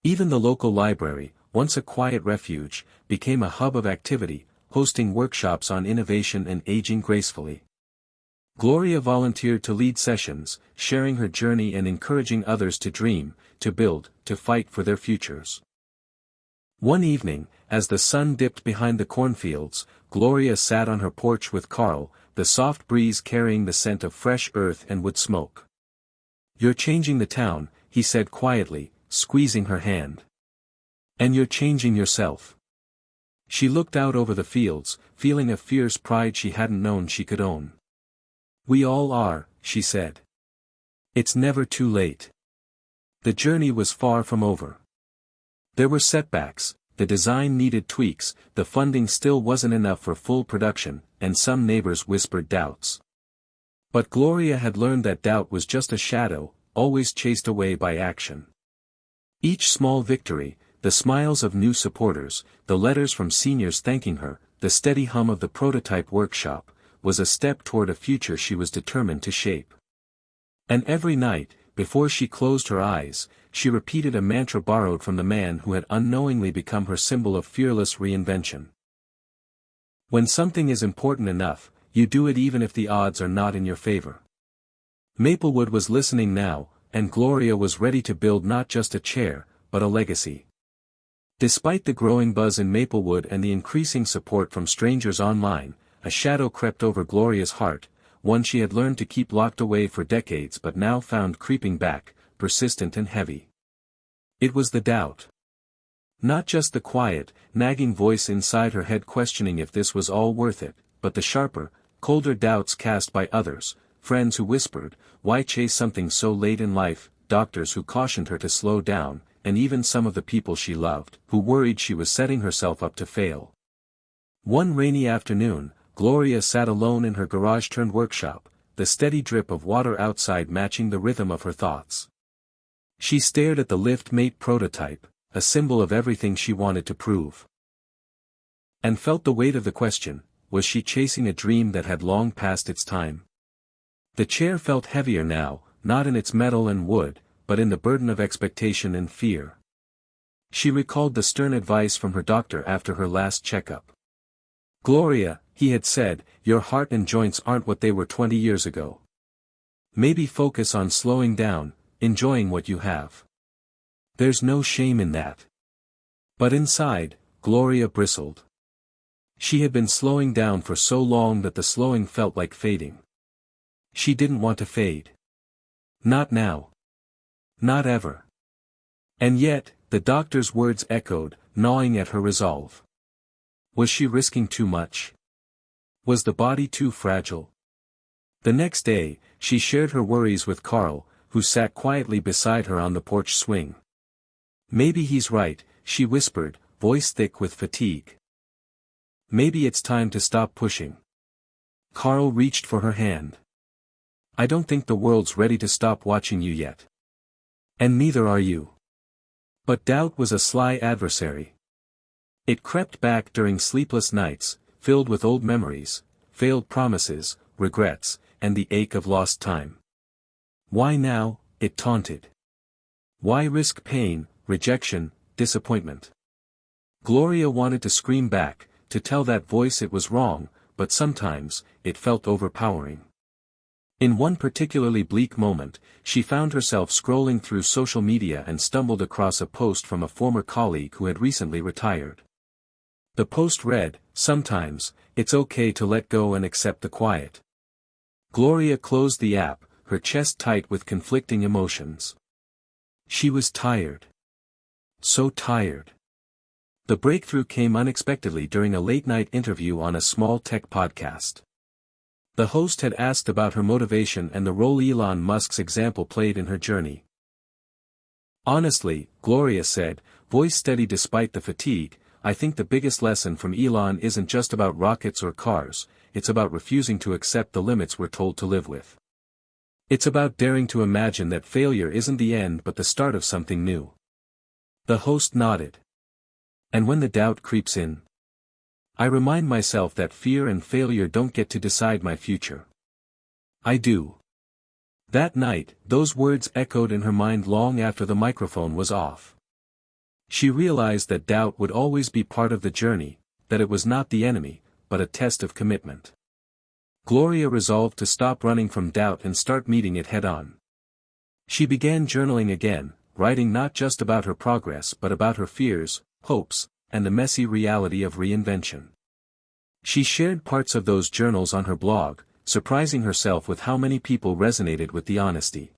Even the local library, once a quiet refuge, became a hub of activity, hosting workshops on innovation and aging gracefully. Gloria volunteered to lead sessions, sharing her journey and encouraging others to dream, to build, to fight for their futures. One evening, as the sun dipped behind the cornfields, Gloria sat on her porch with Carl, the soft breeze carrying the scent of fresh earth and wood smoke. "You're changing the town," he said quietly, squeezing her hand. "And you're changing yourself." She looked out over the fields, feeling a fierce pride she hadn't known she could own. "We all are," she said. "It's never too late." The journey was far from over. There were setbacks, the design needed tweaks, the funding still wasn't enough for full production, and some neighbors whispered doubts. But Gloria had learned that doubt was just a shadow, always chased away by action. Each small victory, the smiles of new supporters, the letters from seniors thanking her, the steady hum of the prototype workshop, was a step toward a future she was determined to shape. And every night, before she closed her eyes, she repeated a mantra borrowed from the man who had unknowingly become her symbol of fearless reinvention. "When something is important enough, you do it even if the odds are not in your favor." Maplewood was listening now, and Gloria was ready to build not just a chair, but a legacy. Despite the growing buzz in Maplewood and the increasing support from strangers online, a shadow crept over Gloria's heart, one she had learned to keep locked away for decades but now found creeping back, persistent and heavy. It was the doubt. Not just the quiet, nagging voice inside her head questioning if this was all worth it, but the sharper, colder doubts cast by others, friends who whispered, "Why chase something so late in life?" Doctors who cautioned her to slow down, and even some of the people she loved, who worried she was setting herself up to fail. One rainy afternoon, Gloria sat alone in her garage-turned workshop, the steady drip of water outside matching the rhythm of her thoughts. She stared at the lift-mate prototype, a symbol of everything she wanted to prove. And felt the weight of the question, was she chasing a dream that had long passed its time? The chair felt heavier now, not in its metal and wood, but in the burden of expectation and fear. She recalled the stern advice from her doctor after her last checkup. "Gloria," he had said, "your heart and joints aren't what they were 20 years ago. Maybe focus on slowing down, enjoying what you have. There's no shame in that." But inside, Gloria bristled. She had been slowing down for so long that the slowing felt like fading. She didn't want to fade. Not now. Not ever. And yet, the doctor's words echoed, gnawing at her resolve. Was she risking too much? Was the body too fragile? The next day, she shared her worries with Carl, who sat quietly beside her on the porch swing. "Maybe he's right," she whispered, voice thick with fatigue. "Maybe it's time to stop pushing." Carl reached for her hand. "I don't think the world's ready to stop watching you yet. And neither are you." But doubt was a sly adversary. It crept back during sleepless nights, filled with old memories, failed promises, regrets, and the ache of lost time. Why now, it taunted. Why risk pain, rejection, disappointment? Gloria wanted to scream back, to tell that voice it was wrong, but sometimes, it felt overpowering. In one particularly bleak moment, she found herself scrolling through social media and stumbled across a post from a former colleague who had recently retired. The post read, "Sometimes, it's okay to let go and accept the quiet." Gloria closed the app, her chest tight with conflicting emotions. She was tired. So tired. The breakthrough came unexpectedly during a late-night interview on a small tech podcast. The host had asked about her motivation and the role Elon Musk's example played in her journey. "Honestly," Gloria said, voice steady despite the fatigue, "I think the biggest lesson from Elon isn't just about rockets or cars, it's about refusing to accept the limits we're told to live with. It's about daring to imagine that failure isn't the end but the start of something new." The host nodded. "And when the doubt creeps in, I remind myself that fear and failure don't get to decide my future. I do." That night, those words echoed in her mind long after the microphone was off. She realized that doubt would always be part of the journey, that it was not the enemy, but a test of commitment. Gloria resolved to stop running from doubt and start meeting it head-on. She began journaling again, writing not just about her progress but about her fears, hopes, and the messy reality of reinvention. She shared parts of those journals on her blog, surprising herself with how many people resonated with the honesty.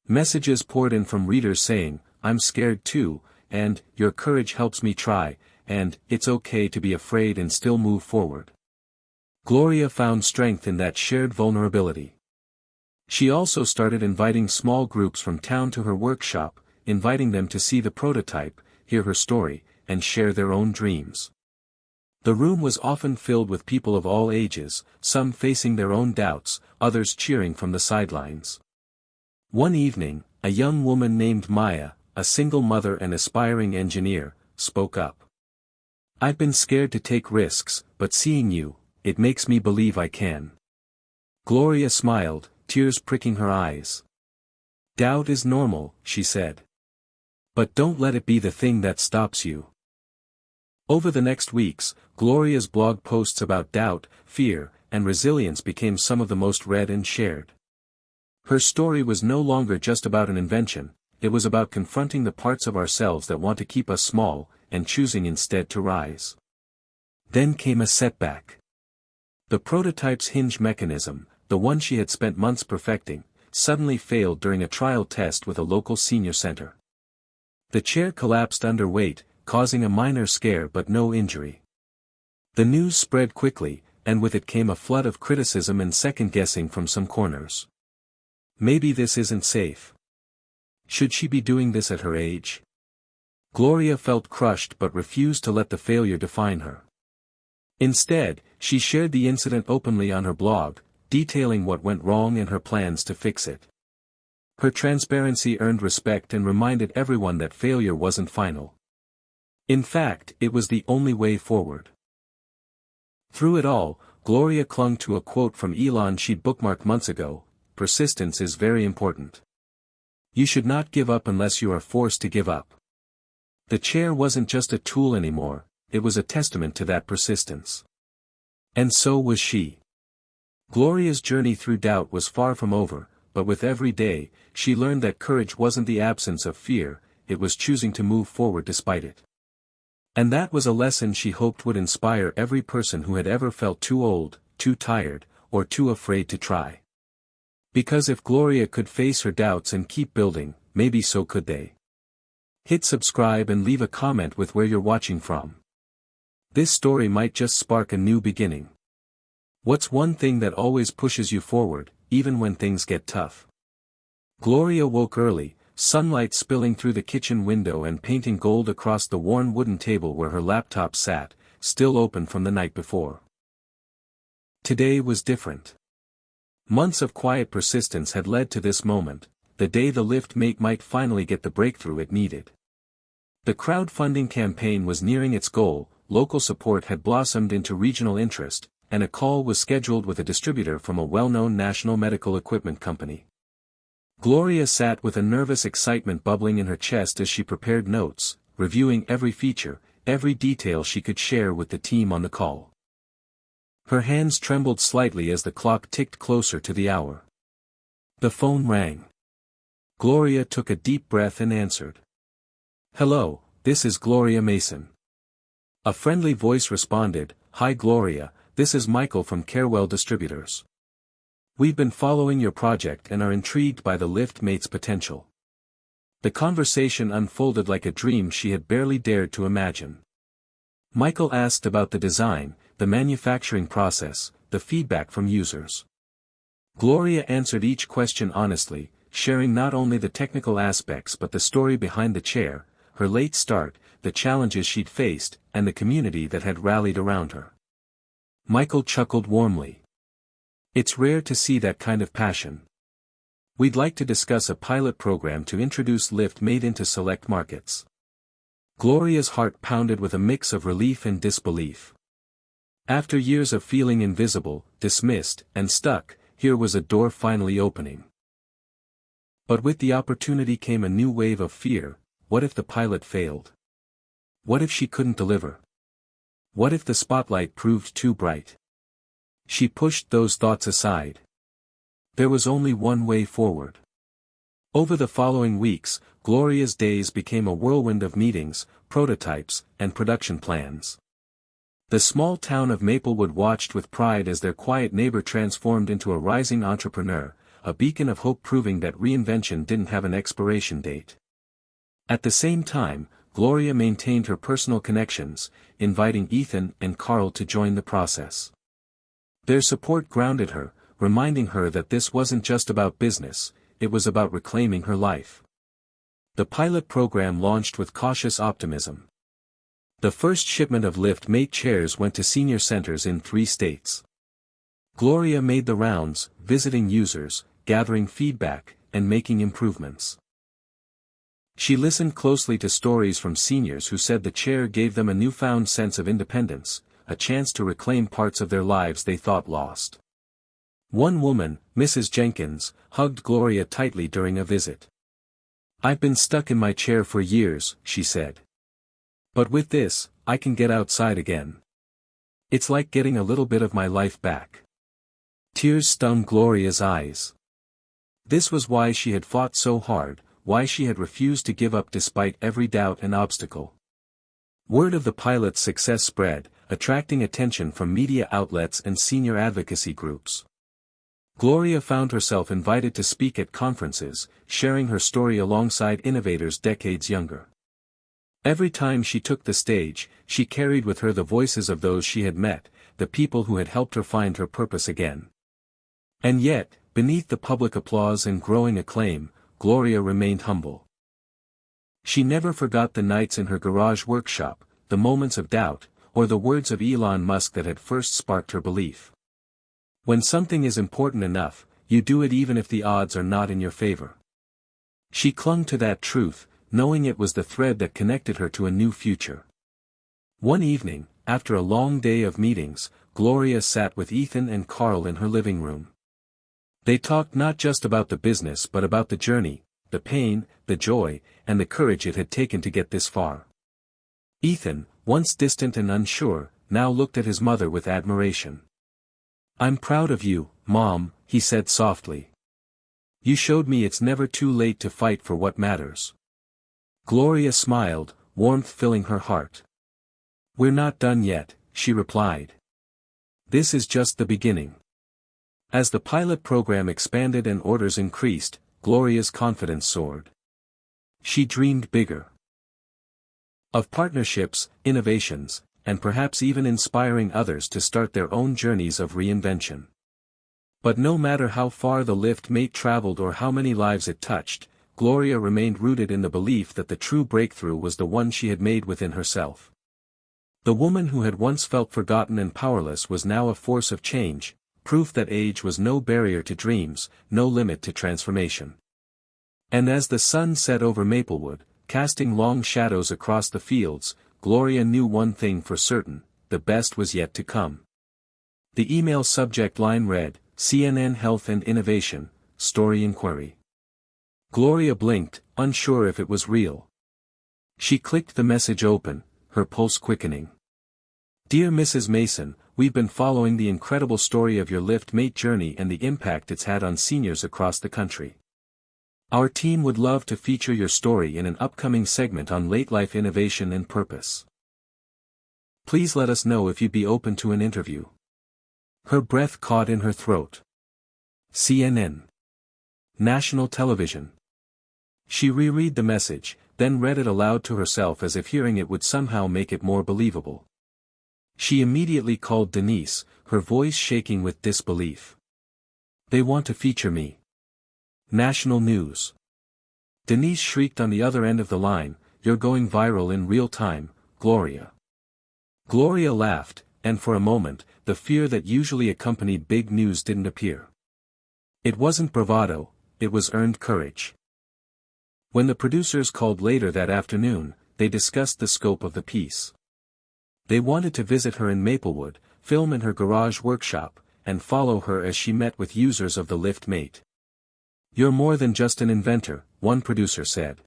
Messages poured in from readers saying, "I'm scared too," and "Your courage helps me try," and "It's okay to be afraid and still move forward." Gloria found strength in that shared vulnerability. She also started inviting small groups from town to her workshop, inviting them to see the prototype, hear her story, and share their own dreams. The room was often filled with people of all ages, some facing their own doubts, others cheering from the sidelines. One evening, a young woman named Maya, a single mother and aspiring engineer, spoke up. "I've been scared to take risks, but seeing you, it makes me believe I can." Gloria smiled, tears pricking her eyes. "Doubt is normal," she said. "But don't let it be the thing that stops you." Over the next weeks, Gloria's blog posts about doubt, fear, and resilience became some of the most read and shared. Her story was no longer just about an invention, it was about confronting the parts of ourselves that want to keep us small, and choosing instead to rise. Then came a setback. The prototype's hinge mechanism, the one she had spent months perfecting, suddenly failed during a trial test with a local senior center. The chair collapsed under weight, causing a minor scare but no injury. The news spread quickly, and with it came a flood of criticism and second-guessing from some corners. Maybe this isn't safe. Should she be doing this at her age? Gloria felt crushed but refused to let the failure define her. Instead, she shared the incident openly on her blog, detailing what went wrong and her plans to fix it. Her transparency earned respect and reminded everyone that failure wasn't final. In fact, it was the only way forward. Through it all, Gloria clung to a quote from Elon she'd bookmarked months ago: "Persistence is very important. You should not give up unless you are forced to give up." The chair wasn't just a tool anymore, it was a testament to that persistence. And so was she. Gloria's journey through doubt was far from over, but with every day, she learned that courage wasn't the absence of fear, it was choosing to move forward despite it. And that was a lesson she hoped would inspire every person who had ever felt too old, too tired, or too afraid to try. Because if Gloria could face her doubts and keep building, maybe so could they. Hit subscribe and leave a comment with where you're watching from. This story might just spark a new beginning. What's one thing that always pushes you forward, even when things get tough? Gloria woke early, sunlight spilling through the kitchen window and painting gold across the worn wooden table where her laptop sat, still open from the night before. Today was different. Months of quiet persistence had led to this moment, the day the lift mate might finally get the breakthrough it needed. The crowdfunding campaign was nearing its goal, local support had blossomed into regional interest, and a call was scheduled with a distributor from a well-known national medical equipment company. Gloria sat with a nervous excitement bubbling in her chest as she prepared notes, reviewing every feature, every detail she could share with the team on the call. Her hands trembled slightly as the clock ticked closer to the hour. The phone rang. Gloria took a deep breath and answered. "Hello, this is Gloria Mason." A friendly voice responded, "Hi Gloria, this is Michael from Carewell Distributors. We've been following your project and are intrigued by the lift mate's potential." The conversation unfolded like a dream she had barely dared to imagine. Michael asked about the design, the manufacturing process, the feedback from users. Gloria answered each question honestly, sharing not only the technical aspects but the story behind the chair, her late start, the challenges she'd faced, and the community that had rallied around her. Michael chuckled warmly. "It's rare to see that kind of passion. We'd like to discuss a pilot program to introduce Lift Mate into select markets." Gloria's heart pounded with a mix of relief and disbelief. After years of feeling invisible, dismissed, and stuck, here was a door finally opening. But with the opportunity came a new wave of fear. What if the pilot failed? What if she couldn't deliver? What if the spotlight proved too bright? She pushed those thoughts aside. There was only one way forward. Over the following weeks, Gloria's days became a whirlwind of meetings, prototypes, and production plans. The small town of Maplewood watched with pride as their quiet neighbor transformed into a rising entrepreneur, a beacon of hope proving that reinvention didn't have an expiration date. At the same time, Gloria maintained her personal connections, inviting Ethan and Carl to join the process. Their support grounded her, reminding her that this wasn't just about business, it was about reclaiming her life. The pilot program launched with cautious optimism. The first shipment of lift-mate chairs went to senior centers in 3 states. Gloria made the rounds, visiting users, gathering feedback, and making improvements. She listened closely to stories from seniors who said the chair gave them a newfound sense of independence, a chance to reclaim parts of their lives they thought lost. One woman, Mrs. Jenkins, hugged Gloria tightly during a visit. "I've been stuck in my chair for years," she said. "But with this, I can get outside again. It's like getting a little bit of my life back." Tears stung Gloria's eyes. This was why she had fought so hard, why she had refused to give up despite every doubt and obstacle. Word of the pilot's success spread, attracting attention from media outlets and senior advocacy groups. Gloria found herself invited to speak at conferences, sharing her story alongside innovators decades younger. Every time she took the stage, she carried with her the voices of those she had met, the people who had helped her find her purpose again. And yet, beneath the public applause and growing acclaim, Gloria remained humble. She never forgot the nights in her garage workshop, the moments of doubt, or the words of Elon Musk that had first sparked her belief. When something is important enough, you do it even if the odds are not in your favor. She clung to that truth, knowing it was the thread that connected her to a new future. One evening, after a long day of meetings, Gloria sat with Ethan and Carl in her living room. They talked not just about the business but about the journey, the pain, the joy, and the courage it had taken to get this far. Ethan, once distant and unsure, now looked at his mother with admiration. "I'm proud of you, Mom," he said softly. "You showed me it's never too late to fight for what matters." Gloria smiled, warmth filling her heart. "We're not done yet," she replied. "This is just the beginning." As the pilot program expanded and orders increased, Gloria's confidence soared. She dreamed bigger. Of partnerships, innovations, and perhaps even inspiring others to start their own journeys of reinvention. But no matter how far the lift-mate traveled or how many lives it touched, Gloria remained rooted in the belief that the true breakthrough was the one she had made within herself. The woman who had once felt forgotten and powerless was now a force of change, proof that age was no barrier to dreams, no limit to transformation. And as the sun set over Maplewood, casting long shadows across the fields, Gloria knew one thing for certain: the best was yet to come. The email subject line read, "CNN Health and Innovation, Story Inquiry." Gloria blinked, unsure if it was real. She clicked the message open, her pulse quickening. "Dear Mrs. Mason, we've been following the incredible story of your lift-mate journey and the impact it's had on seniors across the country. Our team would love to feature your story in an upcoming segment on late-life innovation and purpose. Please let us know if you'd be open to an interview." Her breath caught in her throat. CNN. National television. She reread the message, then read it aloud to herself as if hearing it would somehow make it more believable. She immediately called Denise, her voice shaking with disbelief. "They want to feature me. National news." Denise shrieked on the other end of the line, "You're going viral in real time, Gloria." Gloria laughed, and for a moment, the fear that usually accompanied big news didn't appear. It wasn't bravado, it was earned courage. When the producers called later that afternoon, they discussed the scope of the piece. They wanted to visit her in Maplewood, film in her garage workshop, and follow her as she met with users of the lift-mate. "You're more than just an inventor," one producer said.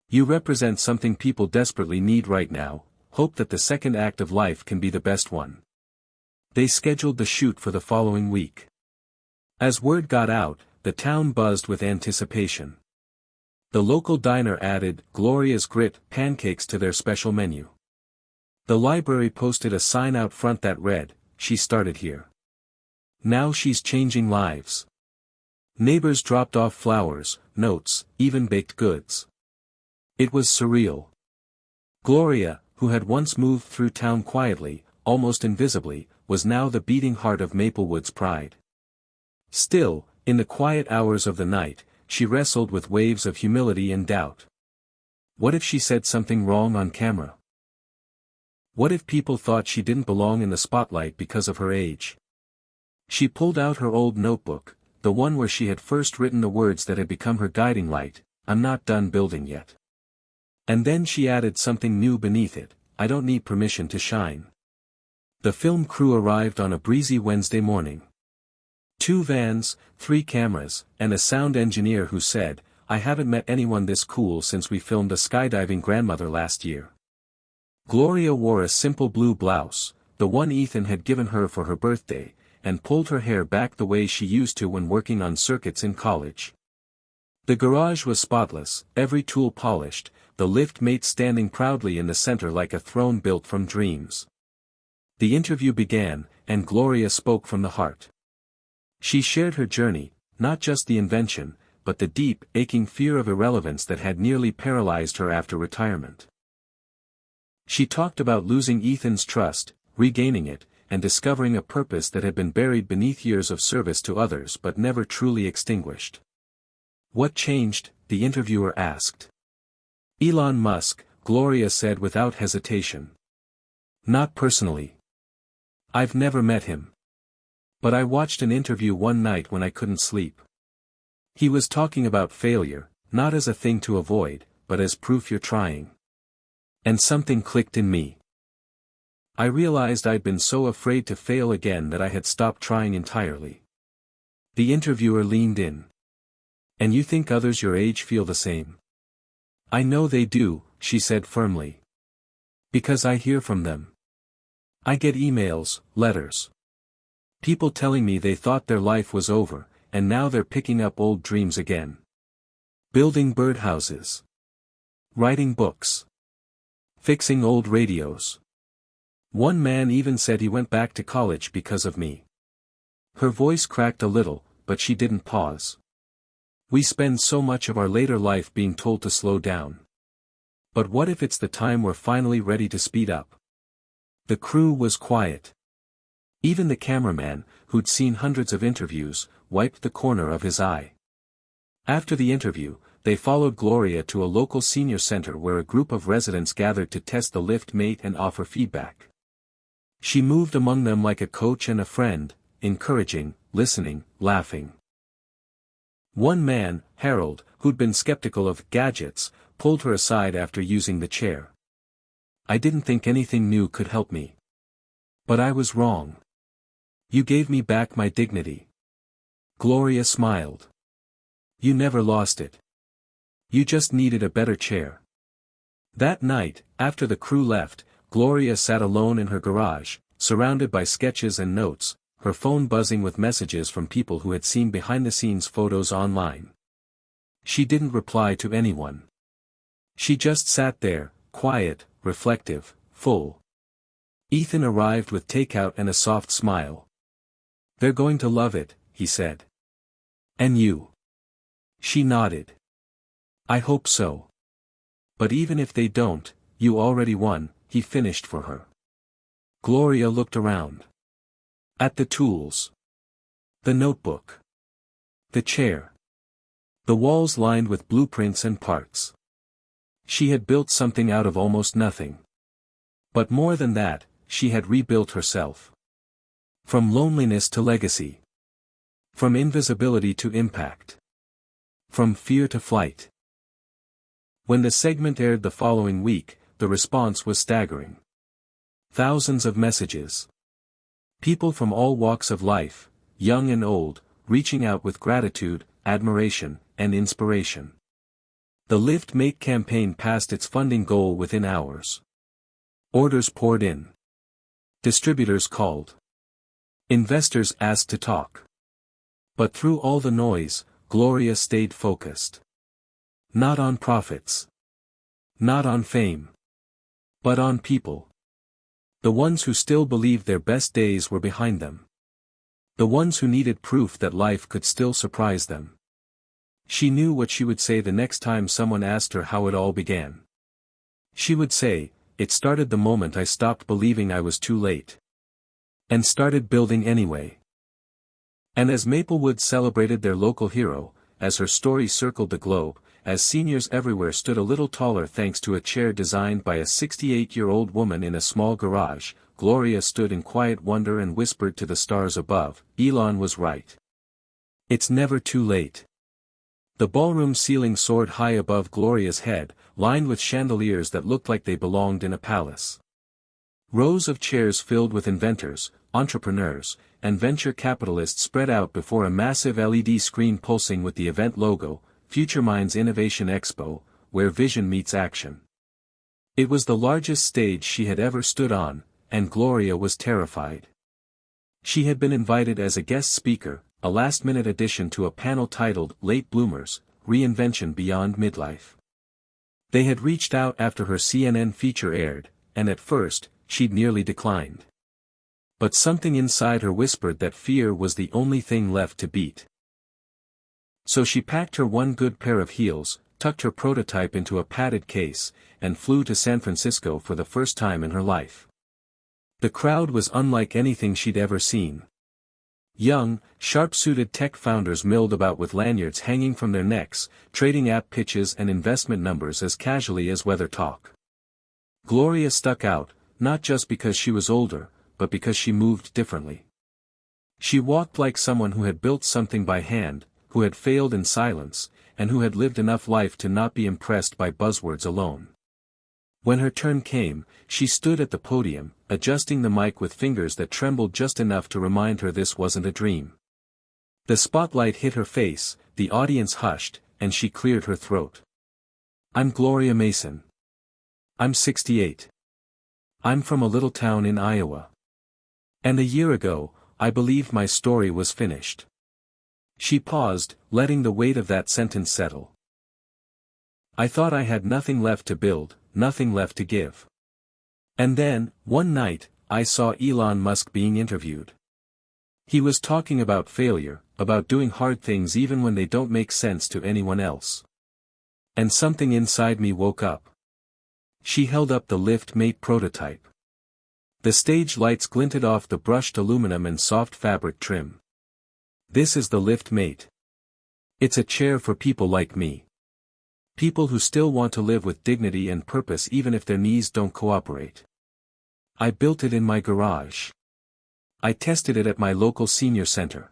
"You represent something people desperately need right now. Hope that the second act of life can be the best one." They scheduled the shoot for the following week. As word got out, the town buzzed with anticipation. The local diner added Gloria's Grit pancakes to their special menu. The library posted a sign out front that read, "She started here. Now she's changing lives." Neighbors dropped off flowers, notes, even baked goods. It was surreal. Gloria, who had once moved through town quietly, almost invisibly, was now the beating heart of Maplewood's pride. Still, in the quiet hours of the night, she wrestled with waves of humility and doubt. What if she said something wrong on camera? What if people thought she didn't belong in the spotlight because of her age? She pulled out her old notebook, the one where she had first written the words that had become her guiding light, "I'm not done building yet." And then she added something new beneath it, "I don't need permission to shine." The film crew arrived on a breezy Wednesday morning. 2 vans, 3 cameras, and a sound engineer who said, "I haven't met anyone this cool since we filmed a skydiving grandmother last year." Gloria wore a simple blue blouse, the one Ethan had given her for her birthday, and pulled her hair back the way she used to when working on circuits in college. The garage was spotless, every tool polished, the lift mate standing proudly in the center like a throne built from dreams. The interview began, and Gloria spoke from the heart. She shared her journey, not just the invention, but the deep, aching fear of irrelevance that had nearly paralyzed her after retirement. She talked about losing Ethan's trust, regaining it, and discovering a purpose that had been buried beneath years of service to others but never truly extinguished. "What changed?" the interviewer asked. "Elon Musk," Gloria said without hesitation. "Not personally. I've never met him. But I watched an interview one night when I couldn't sleep. He was talking about failure, not as a thing to avoid, but as proof you're trying. And something clicked in me. I realized I'd been so afraid to fail again that I had stopped trying entirely." The interviewer leaned in. "And you think others your age feel the same?" "I know they do," she said firmly. "Because I hear from them. I get emails, letters. People telling me they thought their life was over, and now they're picking up old dreams again. Building birdhouses. Writing books. Fixing old radios. One man even said he went back to college because of me." Her voice cracked a little, but she didn't pause. "We spend so much of our later life being told to slow down. But what if it's the time we're finally ready to speed up?" The crew was quiet. Even the cameraman, who'd seen hundreds of interviews, wiped the corner of his eye. After the interview, they followed Gloria to a local senior center where a group of residents gathered to test the lift mate and offer feedback. She moved among them like a coach and a friend, encouraging, listening, laughing. One man, Harold, who'd been skeptical of gadgets, pulled her aside after using the chair. "I didn't think anything new could help me. But I was wrong. You gave me back my dignity." Gloria smiled. "You never lost it. You just needed a better chair." That night, after the crew left, Gloria sat alone in her garage, surrounded by sketches and notes, her phone buzzing with messages from people who had seen behind-the-scenes photos online. She didn't reply to anyone. She just sat there, quiet, reflective, full. Ethan arrived with takeout and a soft smile. "They're going to love it," he said. "And you?" She nodded. "I hope so. But even if they don't, you already won," he finished for her. Gloria looked around. At the tools. The notebook. The chair. The walls lined with blueprints and parts. She had built something out of almost nothing. But more than that, she had rebuilt herself. From loneliness to legacy. From invisibility to impact. From fear to flight. When the segment aired the following week, the response was staggering. Thousands of messages. People from all walks of life, young and old, reaching out with gratitude, admiration, and inspiration. The Lift Mate campaign passed its funding goal within hours. Orders poured in. Distributors called. Investors asked to talk. But through all the noise, Gloria stayed focused. Not on profits. Not on fame. But on people. The ones who still believed their best days were behind them. The ones who needed proof that life could still surprise them. She knew what she would say the next time someone asked her how it all began. She would say, "It started the moment I stopped believing I was too late. And started building anyway." And as Maplewood celebrated their local hero, as her story circled the globe, as seniors everywhere stood a little taller thanks to a chair designed by a 68-year-old woman in a small garage, Gloria stood in quiet wonder and whispered to the stars above, "Elon was right. It's never too late." The ballroom ceiling soared high above Gloria's head, lined with chandeliers that looked like they belonged in a palace. Rows of chairs filled with inventors, entrepreneurs, and venture capitalists spread out before a massive LED screen pulsing with the event logo, Future Minds Innovation Expo, where vision meets action. It was the largest stage she had ever stood on, and Gloria was terrified. She had been invited as a guest speaker, a last-minute addition to a panel titled Late Bloomers, Reinvention Beyond Midlife. They had reached out after her CNN feature aired, and at first, she'd nearly declined. But something inside her whispered that fear was the only thing left to beat. So she packed her one good pair of heels, tucked her prototype into a padded case, and flew to San Francisco for the first time in her life. The crowd was unlike anything she'd ever seen. Young, sharp-suited tech founders milled about with lanyards hanging from their necks, trading app pitches and investment numbers as casually as weather talk. Gloria stuck out, not just because she was older, but because she moved differently. She walked like someone who had built something by hand, who had failed in silence, and who had lived enough life to not be impressed by buzzwords alone. When her turn came, she stood at the podium, adjusting the mic with fingers that trembled just enough to remind her this wasn't a dream. The spotlight hit her face, the audience hushed, and she cleared her throat. "I'm Gloria Mason. I'm 68. I'm from a little town in Iowa. And a year ago, I believed my story was finished." She paused, letting the weight of that sentence settle. "I thought I had nothing left to build, nothing left to give. And then, one night, I saw Elon Musk being interviewed. He was talking about failure, about doing hard things even when they don't make sense to anyone else. And something inside me woke up." She held up the Lift Mate prototype. The stage lights glinted off the brushed aluminum and soft fabric trim. "This is the Lift Mate. It's a chair for people like me. People who still want to live with dignity and purpose even if their knees don't cooperate. I built it in my garage. I tested it at my local senior center.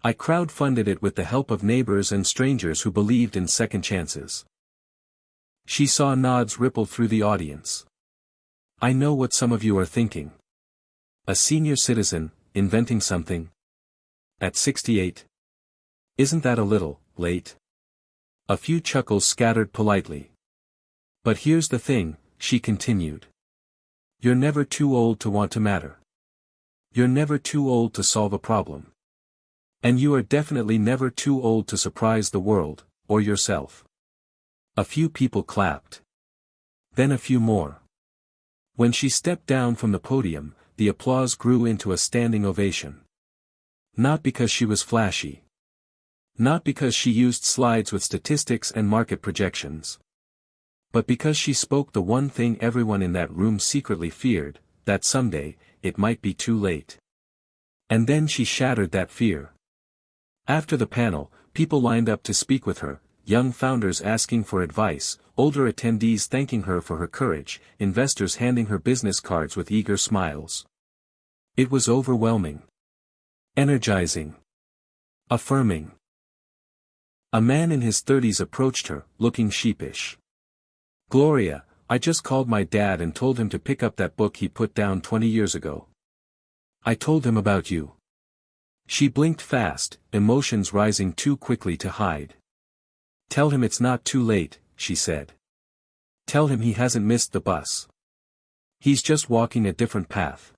I crowdfunded it with the help of neighbors and strangers who believed in second chances." She saw nods ripple through the audience. "I know what some of you are thinking. A senior citizen, inventing something? At 68? Isn't that a little late?" A few chuckles scattered politely. "But here's the thing," she continued. "You're never too old to want to matter. You're never too old to solve a problem. And you are definitely never too old to surprise the world, or yourself." A few people clapped. Then a few more. When she stepped down from the podium, the applause grew into a standing ovation. Not because she was flashy. Not because she used slides with statistics and market projections. But because she spoke the one thing everyone in that room secretly feared, that someday, it might be too late. And then she shattered that fear. After the panel, people lined up to speak with her, young founders asking for advice, older attendees thanking her for her courage, investors handing her business cards with eager smiles. It was overwhelming. Energizing. Affirming. A man in his 30s approached her, looking sheepish. "Gloria, I just called my dad and told him to pick up that book he put down 20 years ago. I told him about you." She blinked fast, emotions rising too quickly to hide. "Tell him it's not too late," she said. "Tell him he hasn't missed the bus. He's just walking a different path."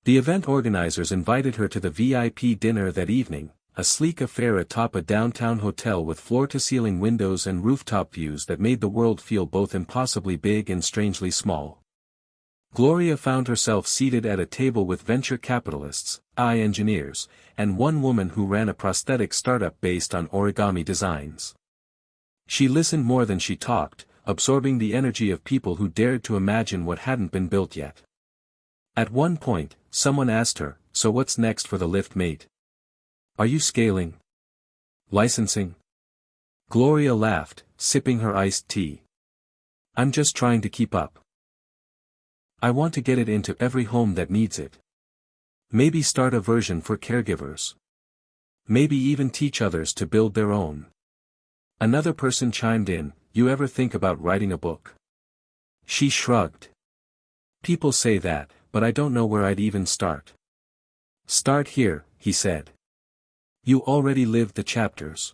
The event organizers invited her to the VIP dinner that evening, a sleek affair atop a downtown hotel with floor-to-ceiling windows and rooftop views that made the world feel both impossibly big and strangely small. Gloria found herself seated at a table with venture capitalists, AI engineers, and one woman who ran a prosthetic startup based on origami designs. She listened more than she talked, absorbing the energy of people who dared to imagine what hadn't been built yet. At one point, someone asked her, "So what's next for the lift, mate? Are you scaling? Licensing?" Gloria laughed, sipping her iced tea. "I'm just trying to keep up. I want to get it into every home that needs it. Maybe start a version for caregivers. Maybe even teach others to build their own." Another person chimed in, "You ever think about writing a book?" She shrugged. "People say that, but I don't know where I'd even start." "Start here," he said. "You already lived the chapters."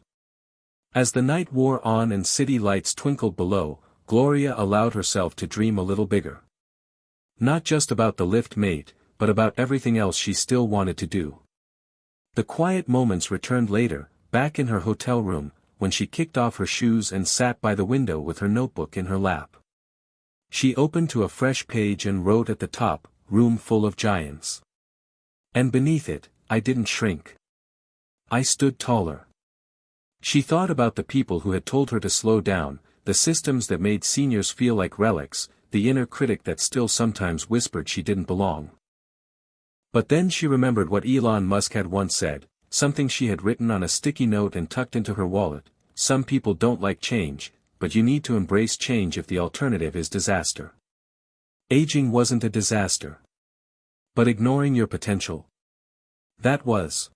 As the night wore on and city lights twinkled below, Gloria allowed herself to dream a little bigger. Not just about the lift mate, but about everything else she still wanted to do. The quiet moments returned later, back in her hotel room, when she kicked off her shoes and sat by the window with her notebook in her lap. She opened to a fresh page and wrote at the top, "Room full of giants." And beneath it, "I didn't shrink. I stood taller." She thought about the people who had told her to slow down, the systems that made seniors feel like relics, the inner critic that still sometimes whispered she didn't belong. But then she remembered what Elon Musk had once said, something she had written on a sticky note and tucked into her wallet: "Some people don't like change, but you need to embrace change if the alternative is disaster." Aging wasn't a disaster. But ignoring your potential? That was.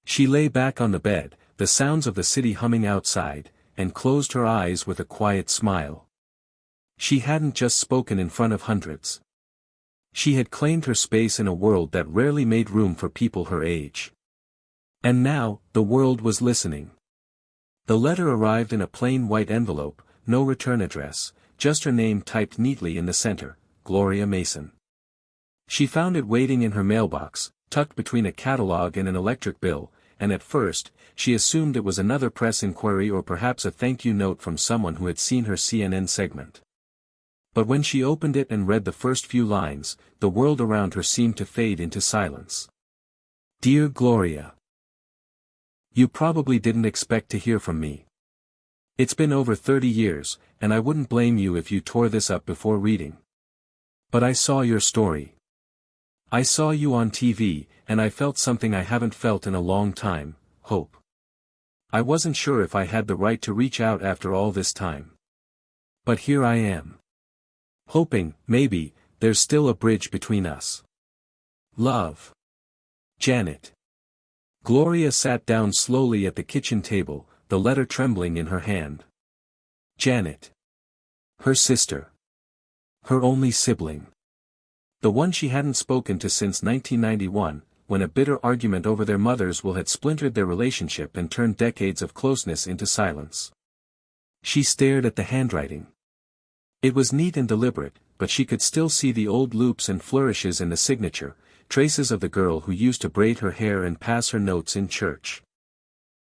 She lay back on the bed, the sounds of the city humming outside, and closed her eyes with a quiet smile. She hadn't just spoken in front of hundreds. She had claimed her space in a world that rarely made room for people her age. And now, the world was listening. The letter arrived in a plain white envelope, no return address, just her name typed neatly in the center, Gloria Mason. She found it waiting in her mailbox, tucked between a catalog and an electric bill, and at first, she assumed it was another press inquiry or perhaps a thank you note from someone who had seen her CNN segment. But when she opened it and read the first few lines, the world around her seemed to fade into silence. "Dear Gloria, you probably didn't expect to hear from me. It's been over 30 years, and I wouldn't blame you if you tore this up before reading. But I saw your story. I saw you on TV, and I felt something I haven't felt in a long time: hope. I wasn't sure if I had the right to reach out after all this time. But here I am. Hoping, maybe, there's still a bridge between us. Love. Janet." Gloria sat down slowly at the kitchen table, the letter trembling in her hand. Janet. Her sister. Her only sibling. The one she hadn't spoken to since 1991, when a bitter argument over their mother's will had splintered their relationship and turned decades of closeness into silence. She stared at the handwriting. It was neat and deliberate, but she could still see the old loops and flourishes in the signature, traces of the girl who used to braid her hair and pass her notes in church.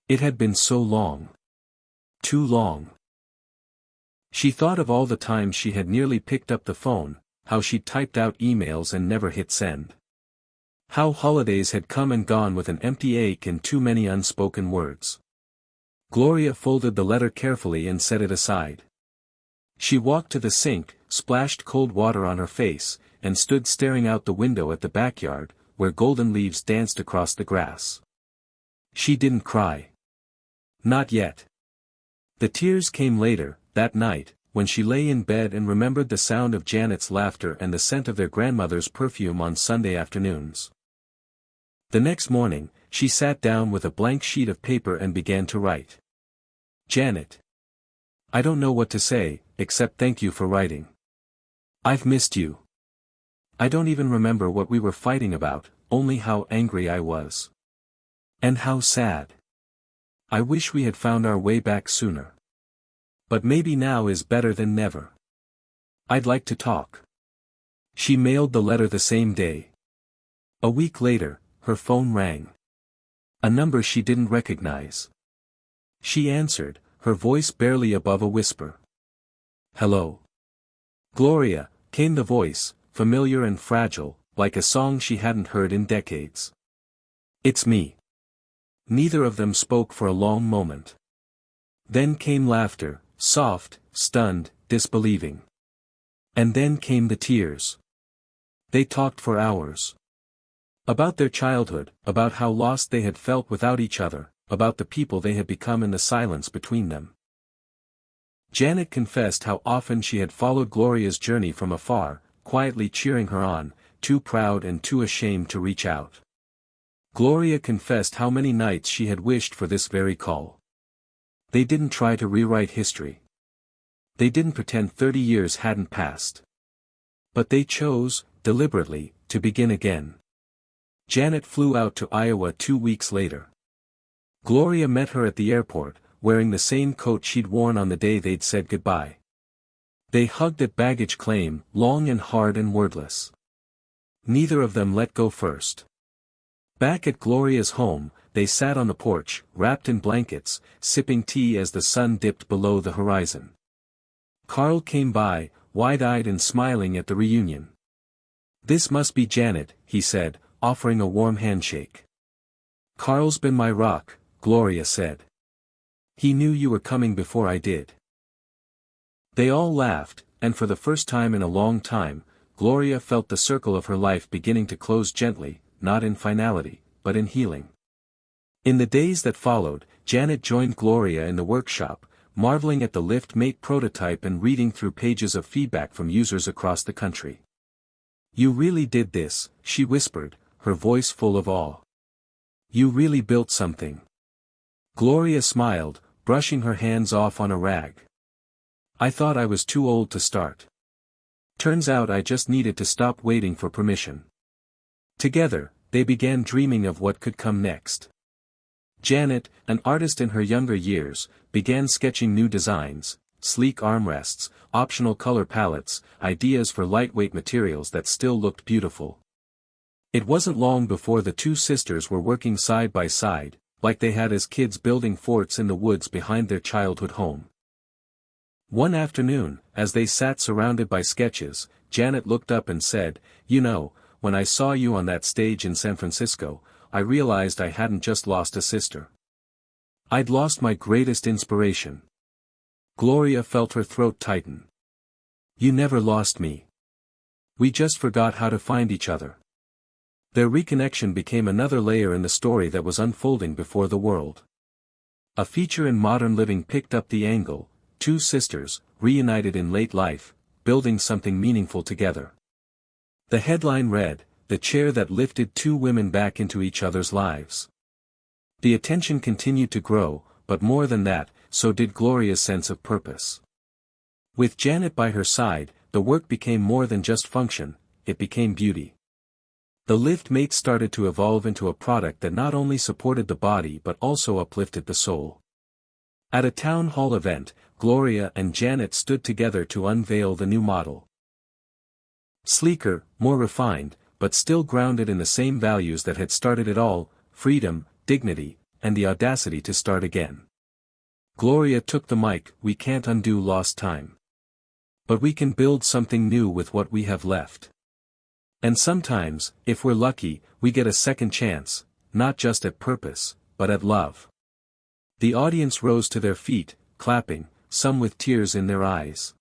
It had been so long. Too long. She thought of all the times she had nearly picked up the phone, how she'd typed out emails and never hit send. How holidays had come and gone with an empty ache and too many unspoken words. Gloria folded the letter carefully and set it aside. She walked to the sink, splashed cold water on her face, and stood staring out the window at the backyard, where golden leaves danced across the grass. She didn't cry. Not yet. The tears came later, that night, when she lay in bed and remembered the sound of Janet's laughter and the scent of their grandmother's perfume on Sunday afternoons. The next morning, she sat down with a blank sheet of paper and began to write. Janet. I don't know what to say, except thank you for writing. I've missed you. I don't even remember what we were fighting about, only how angry I was. And how sad. I wish we had found our way back sooner. But maybe now is better than never. I'd like to talk. She mailed the letter the same day. A week later, her phone rang. A number she didn't recognize. She answered, her voice barely above a whisper. Hello. Gloria, came the voice, familiar and fragile, like a song she hadn't heard in decades. "It's me." Neither of them spoke for a long moment. Then came laughter, soft, stunned, disbelieving. And then came the tears. They talked for hours. About their childhood, about how lost they had felt without each other, about the people they had become in the silence between them. Janet confessed how often she had followed Gloria's journey from afar, quietly cheering her on, too proud and too ashamed to reach out. Gloria confessed how many nights she had wished for this very call. They didn't try to rewrite history. They didn't pretend 30 years hadn't passed. But they chose, deliberately, to begin again. Janet flew out to Iowa 2 weeks later. Gloria met her at the airport, wearing the same coat she'd worn on the day they'd said goodbye. They hugged at baggage claim, long and hard and wordless. Neither of them let go first. Back at Gloria's home, they sat on the porch, wrapped in blankets, sipping tea as the sun dipped below the horizon. Carl came by, wide-eyed and smiling at the reunion. "This must be Janet," he said, offering a warm handshake. "Carl's been my rock," Gloria said. "He knew you were coming before I did." They all laughed, and for the first time in a long time, Gloria felt the circle of her life beginning to close gently, not in finality, but in healing. In the days that followed, Janet joined Gloria in the workshop, marveling at the LiftMate prototype and reading through pages of feedback from users across the country. "You really did this," she whispered, her voice full of awe. "You really built something." Gloria smiled, brushing her hands off on a rag. "I thought I was too old to start. Turns out I just needed to stop waiting for permission." Together, they began dreaming of what could come next. Janet, an artist in her younger years, began sketching new designs, sleek armrests, optional color palettes, ideas for lightweight materials that still looked beautiful. It wasn't long before the two sisters were working side by side, like they had as kids building forts in the woods behind their childhood home. One afternoon, as they sat surrounded by sketches, Janet looked up and said, "You know, when I saw you on that stage in San Francisco, I realized I hadn't just lost a sister. I'd lost my greatest inspiration." Gloria felt her throat tighten. "You never lost me. We just forgot how to find each other." Their reconnection became another layer in the story that was unfolding before the world. A feature in Modern Living picked up the angle: two sisters, reunited in late life, building something meaningful together. The headline read, "The chair that lifted two women back into each other's lives." The attention continued to grow, but more than that, so did Gloria's sense of purpose. With Janet by her side, the work became more than just function, it became beauty. The LiftMate started to evolve into a product that not only supported the body but also uplifted the soul. At a town hall event, Gloria and Janet stood together to unveil the new model. Sleeker, more refined, but still grounded in the same values that had started it all: freedom, dignity, and the audacity to start again. Gloria took the mic. "We can't undo lost time. But we can build something new with what we have left. And sometimes, if we're lucky, we get a second chance, not just at purpose, but at love." The audience rose to their feet, clapping, some with tears in their eyes.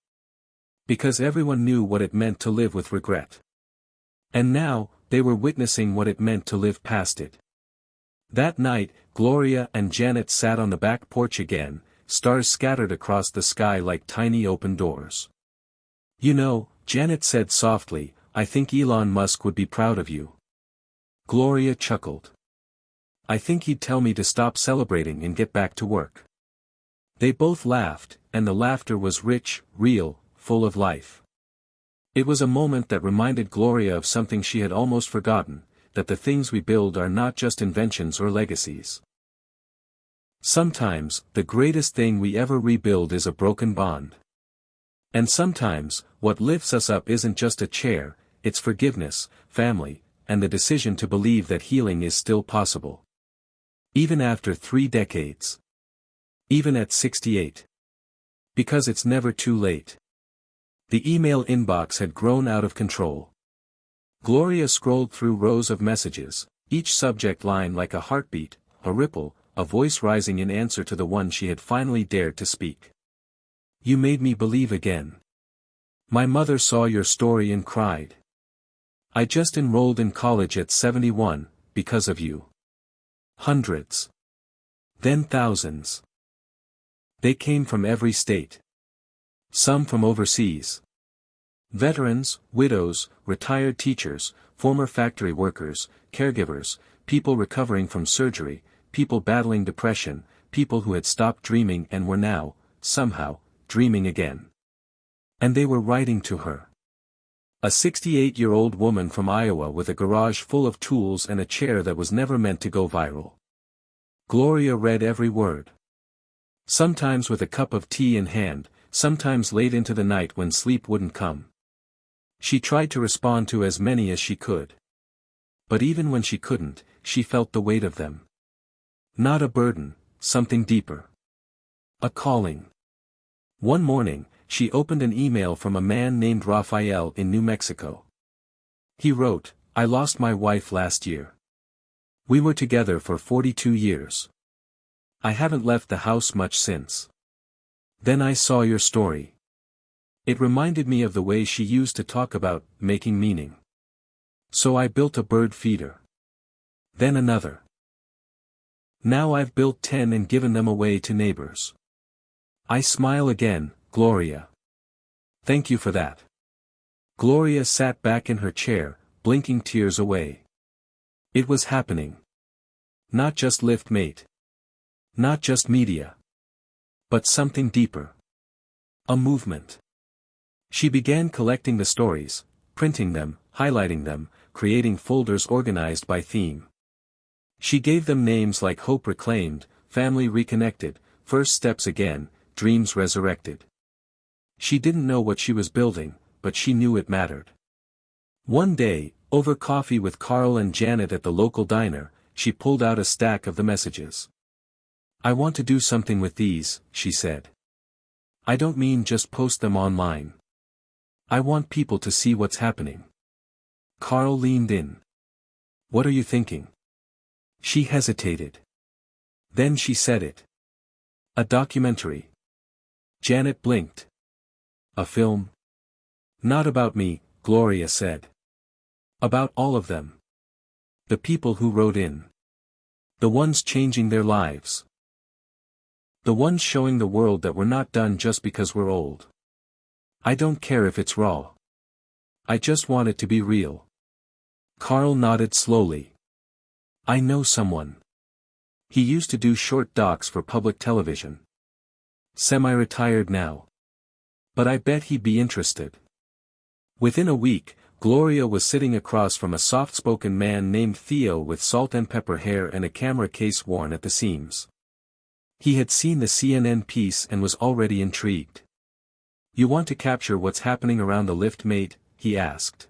Because everyone knew what it meant to live with regret. And now, they were witnessing what it meant to live past it. That night, Gloria and Janet sat on the back porch again, stars scattered across the sky like tiny open doors. "You know," Janet said softly, "I think Elon Musk would be proud of you." Gloria chuckled. "I think he'd tell me to stop celebrating and get back to work." They both laughed, and the laughter was rich, real, full of life. It was a moment that reminded Gloria of something she had almost forgotten, that the things we build are not just inventions or legacies. Sometimes, the greatest thing we ever rebuild is a broken bond. And sometimes, what lifts us up isn't just a chair, it's forgiveness, family, and the decision to believe that healing is still possible. Even after 3 decades. Even at 68. Because it's never too late. The email inbox had grown out of control. Gloria scrolled through rows of messages, each subject line like a heartbeat, a ripple, a voice rising in answer to the one she had finally dared to speak. You made me believe again. My mother saw your story and cried. I just enrolled in college at 71, because of you. Hundreds. Then thousands. They came from every state. Some from overseas. Veterans, widows, retired teachers, former factory workers, caregivers, people recovering from surgery, people battling depression, people who had stopped dreaming and were now, somehow, dreaming again. And they were writing to her. A 68-year-old woman from Iowa with a garage full of tools and a chair that was never meant to go viral. Gloria read every word. Sometimes with a cup of tea in hand, sometimes late into the night when sleep wouldn't come. She tried to respond to as many as she could. But even when she couldn't, she felt the weight of them. Not a burden, something deeper. A calling. One morning, she opened an email from a man named Rafael in New Mexico. He wrote, I lost my wife last year. We were together for 42 years. I haven't left the house much since. Then I saw your story. It reminded me of the way she used to talk about making meaning. So I built a bird feeder. Then another. Now I've built 10 and given them away to neighbors. I smile again, Gloria. Thank you for that. Gloria sat back in her chair, blinking tears away. It was happening. Not just Liftmate. Not just media. But something deeper. A movement. She began collecting the stories, printing them, highlighting them, creating folders organized by theme. She gave them names like Hope Reclaimed, Family Reconnected, First Steps Again, Dreams Resurrected. She didn't know what she was building, but she knew it mattered. One day, over coffee with Carl and Janet at the local diner, she pulled out a stack of the messages. I want to do something with these, she said. I don't mean just post them online. I want people to see what's happening. Carl leaned in. What are you thinking? She hesitated. Then she said it. A documentary. Janet blinked. A film? Not about me, Gloria said. About all of them. The people who wrote in. The ones changing their lives. The ones showing the world that we're not done just because we're old. I don't care if it's raw. I just want it to be real. Carl nodded slowly. I know someone. He used to do short docs for public television. Semi-retired now. But I bet he'd be interested. Within a week, Gloria was sitting across from a soft-spoken man named Theo with salt and pepper hair and a camera case worn at the seams. He had seen the CNN piece and was already intrigued. You want to capture what's happening around the Liftmate? He asked.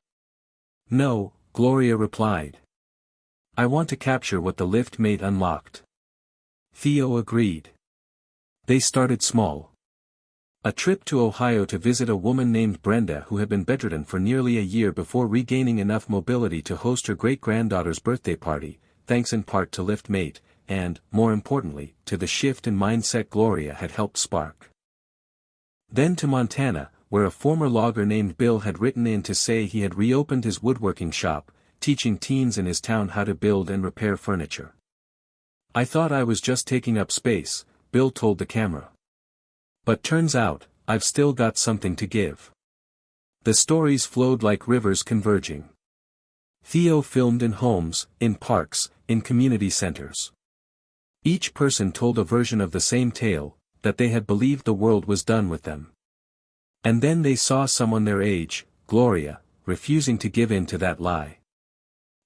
No, Gloria replied. I want to capture what the Liftmate unlocked. Theo agreed. They started small. A trip to Ohio to visit a woman named Brenda who had been bedridden for nearly a year before regaining enough mobility to host her great-granddaughter's birthday party, thanks in part to Liftmate, and, more importantly, to the shift in mindset Gloria had helped spark. Then to Montana, where a former logger named Bill had written in to say he had reopened his woodworking shop, teaching teens in his town how to build and repair furniture. I thought I was just taking up space, Bill told the camera. But turns out, I've still got something to give. The stories flowed like rivers converging. Theo filmed in homes, in parks, in community centers. Each person told a version of the same tale, that they had believed the world was done with them. And then they saw someone their age, Gloria, refusing to give in to that lie.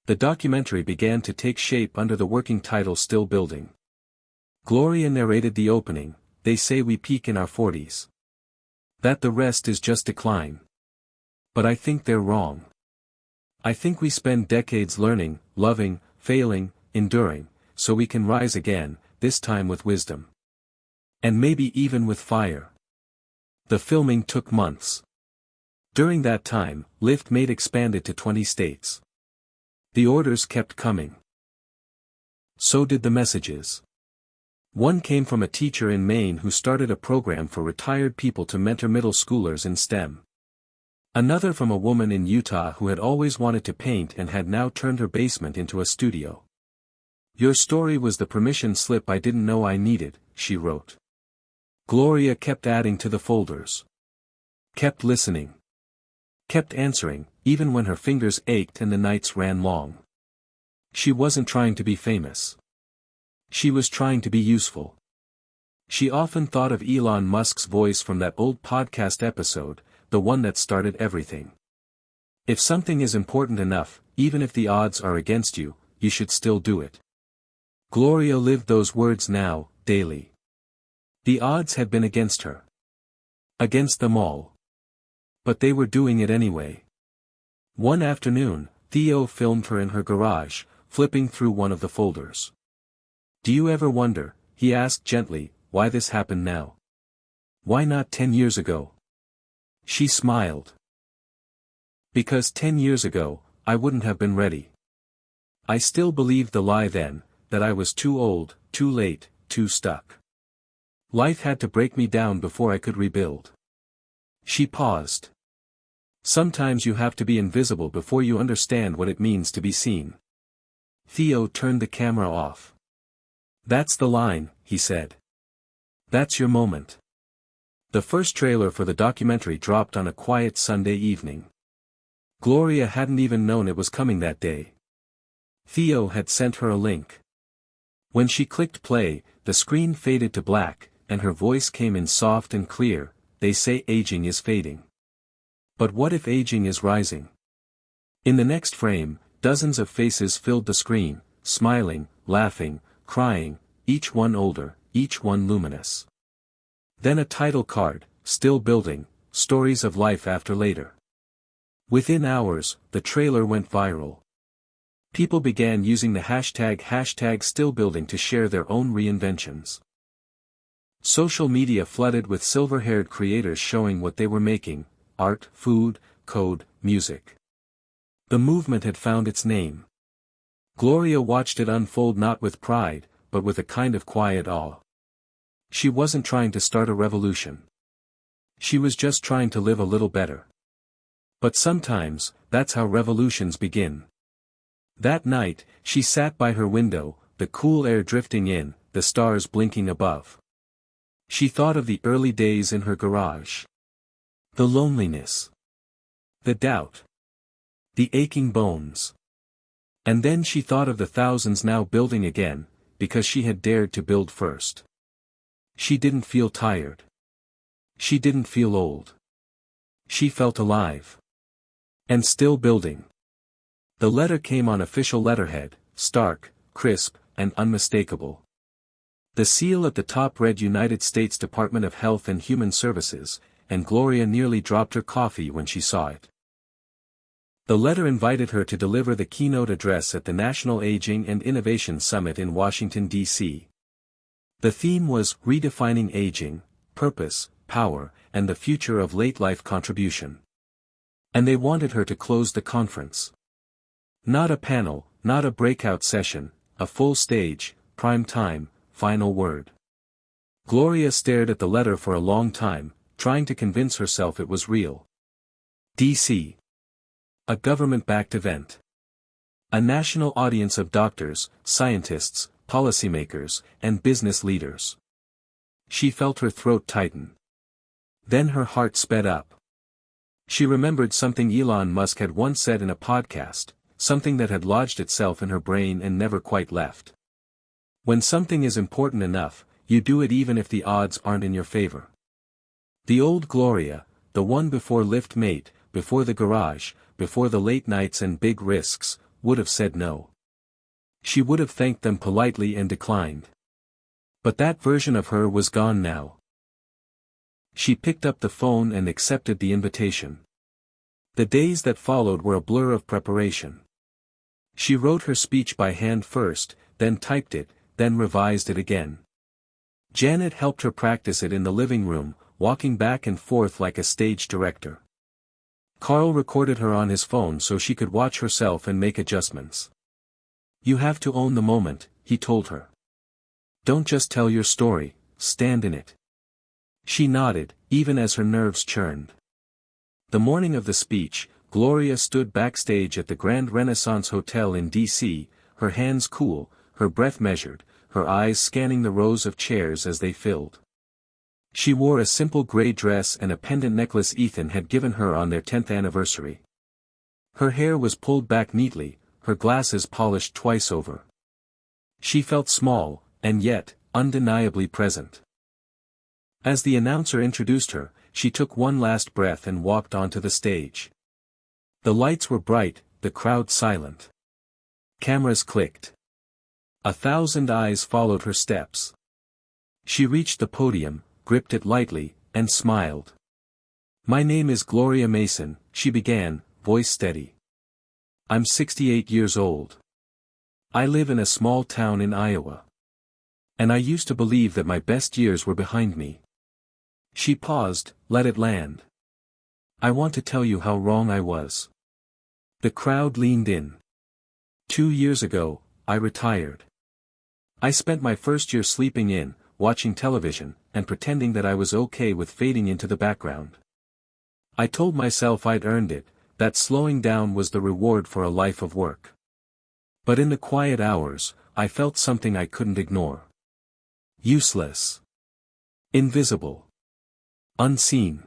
The documentary began to take shape under the working title Still Building. Gloria narrated the opening. They say we peak in our 40s. That the rest is just decline. But I think they're wrong. I think we spend decades learning, loving, failing, enduring, so we can rise again, this time with wisdom. And maybe even with fire. The filming took months. During that time, Lyft Mate expanded to 20 states. The orders kept coming. So did the messages. One came from a teacher in Maine who started a program for retired people to mentor middle schoolers in STEM. Another from a woman in Utah who had always wanted to paint and had now turned her basement into a studio. "Your story was the permission slip I didn't know I needed," she wrote. Gloria kept adding to the folders. Kept listening. Kept answering, even when her fingers ached and the nights ran long. She wasn't trying to be famous. She was trying to be useful. She often thought of Elon Musk's voice from that old podcast episode, the one that started everything. If something is important enough, even if the odds are against you, you should still do it. Gloria lived those words now, daily. The odds had been against her. Against them all. But they were doing it anyway. One afternoon, Theo filmed her in her garage, flipping through one of the folders. "Do you ever wonder," he asked gently, "why this happened now? Why not 10 years ago?" She smiled. "Because 10 years ago, I wouldn't have been ready. I still believed the lie then, that I was too old, too late, too stuck. Life had to break me down before I could rebuild." She paused. "Sometimes you have to be invisible before you understand what it means to be seen." Theo turned the camera off. "That's the line," he said. "That's your moment." The first trailer for the documentary dropped on a quiet Sunday evening. Gloria hadn't even known it was coming that day. Theo had sent her a link. When she clicked play, the screen faded to black, and her voice came in soft and clear. "They say aging is fading. But what if aging is rising?" In the next frame, dozens of faces filled the screen, smiling, laughing, crying, each one older, each one luminous. Then a title card, "Still Building, Stories of Life After Later." Within hours, the trailer went viral. People began using the hashtag #StillBuilding to share their own reinventions. Social media flooded with silver-haired creators showing what they were making: art, food, code, music. The movement had found its name. Gloria watched it unfold not with pride, but with a kind of quiet awe. She wasn't trying to start a revolution. She was just trying to live a little better. But sometimes, that's how revolutions begin. That night, she sat by her window, the cool air drifting in, the stars blinking above. She thought of the early days in her garage. The loneliness. The doubt. The aching bones. And then she thought of the thousands now building again, because she had dared to build first. She didn't feel tired. She didn't feel old. She felt alive. And still building. The letter came on official letterhead, stark, crisp, and unmistakable. The seal at the top read United States Department of Health and Human Services, and Gloria nearly dropped her coffee when she saw it. The letter invited her to deliver the keynote address at the National Aging and Innovation Summit in Washington, D.C. The theme was Redefining Aging, Purpose, Power, and the Future of Late Life Contribution. And they wanted her to close the conference. Not a panel, not a breakout session, a full stage, prime time, final word. Gloria stared at the letter for a long time, trying to convince herself it was real. D.C. A government-backed event. A national audience of doctors, scientists, policymakers, and business leaders. She felt her throat tighten. Then her heart sped up. She remembered something Elon Musk had once said in a podcast, something that had lodged itself in her brain and never quite left. When something is important enough, you do it even if the odds aren't in your favor. The old Gloria, the one before Lyft Mate, before the garage, before the late nights and big risks, would have said no. She would have thanked them politely and declined. But that version of her was gone now. She picked up the phone and accepted the invitation. The days that followed were a blur of preparation. She wrote her speech by hand first, then typed it, then revised it again. Janet helped her practice it in the living room, walking back and forth like a stage director. Carl recorded her on his phone so she could watch herself and make adjustments. You have to own the moment, he told her. Don't just tell your story, stand in it. She nodded, even as her nerves churned. The morning of the speech, Gloria stood backstage at the Grand Renaissance Hotel in D.C., her hands cool, her breath measured, her eyes scanning the rows of chairs as they filled. She wore a simple gray dress and a pendant necklace Ethan had given her on their 10th anniversary. Her hair was pulled back neatly, her glasses polished twice over. She felt small, and yet, undeniably present. As the announcer introduced her, she took one last breath and walked onto the stage. The lights were bright, the crowd silent. Cameras clicked. 1,000 eyes followed her steps. She reached the podium, gripped it lightly, and smiled. My name is Gloria Mason, she began, voice steady. I'm 68 years old. I live in a small town in Iowa. And I used to believe that my best years were behind me. She paused, let it land. I want to tell you how wrong I was. The crowd leaned in. 2 years ago, I retired. I spent my first year sleeping in, watching television, and pretending that I was okay with fading into the background. I told myself I'd earned it, that slowing down was the reward for a life of work. But in the quiet hours, I felt something I couldn't ignore. Useless. Invisible. Unseen.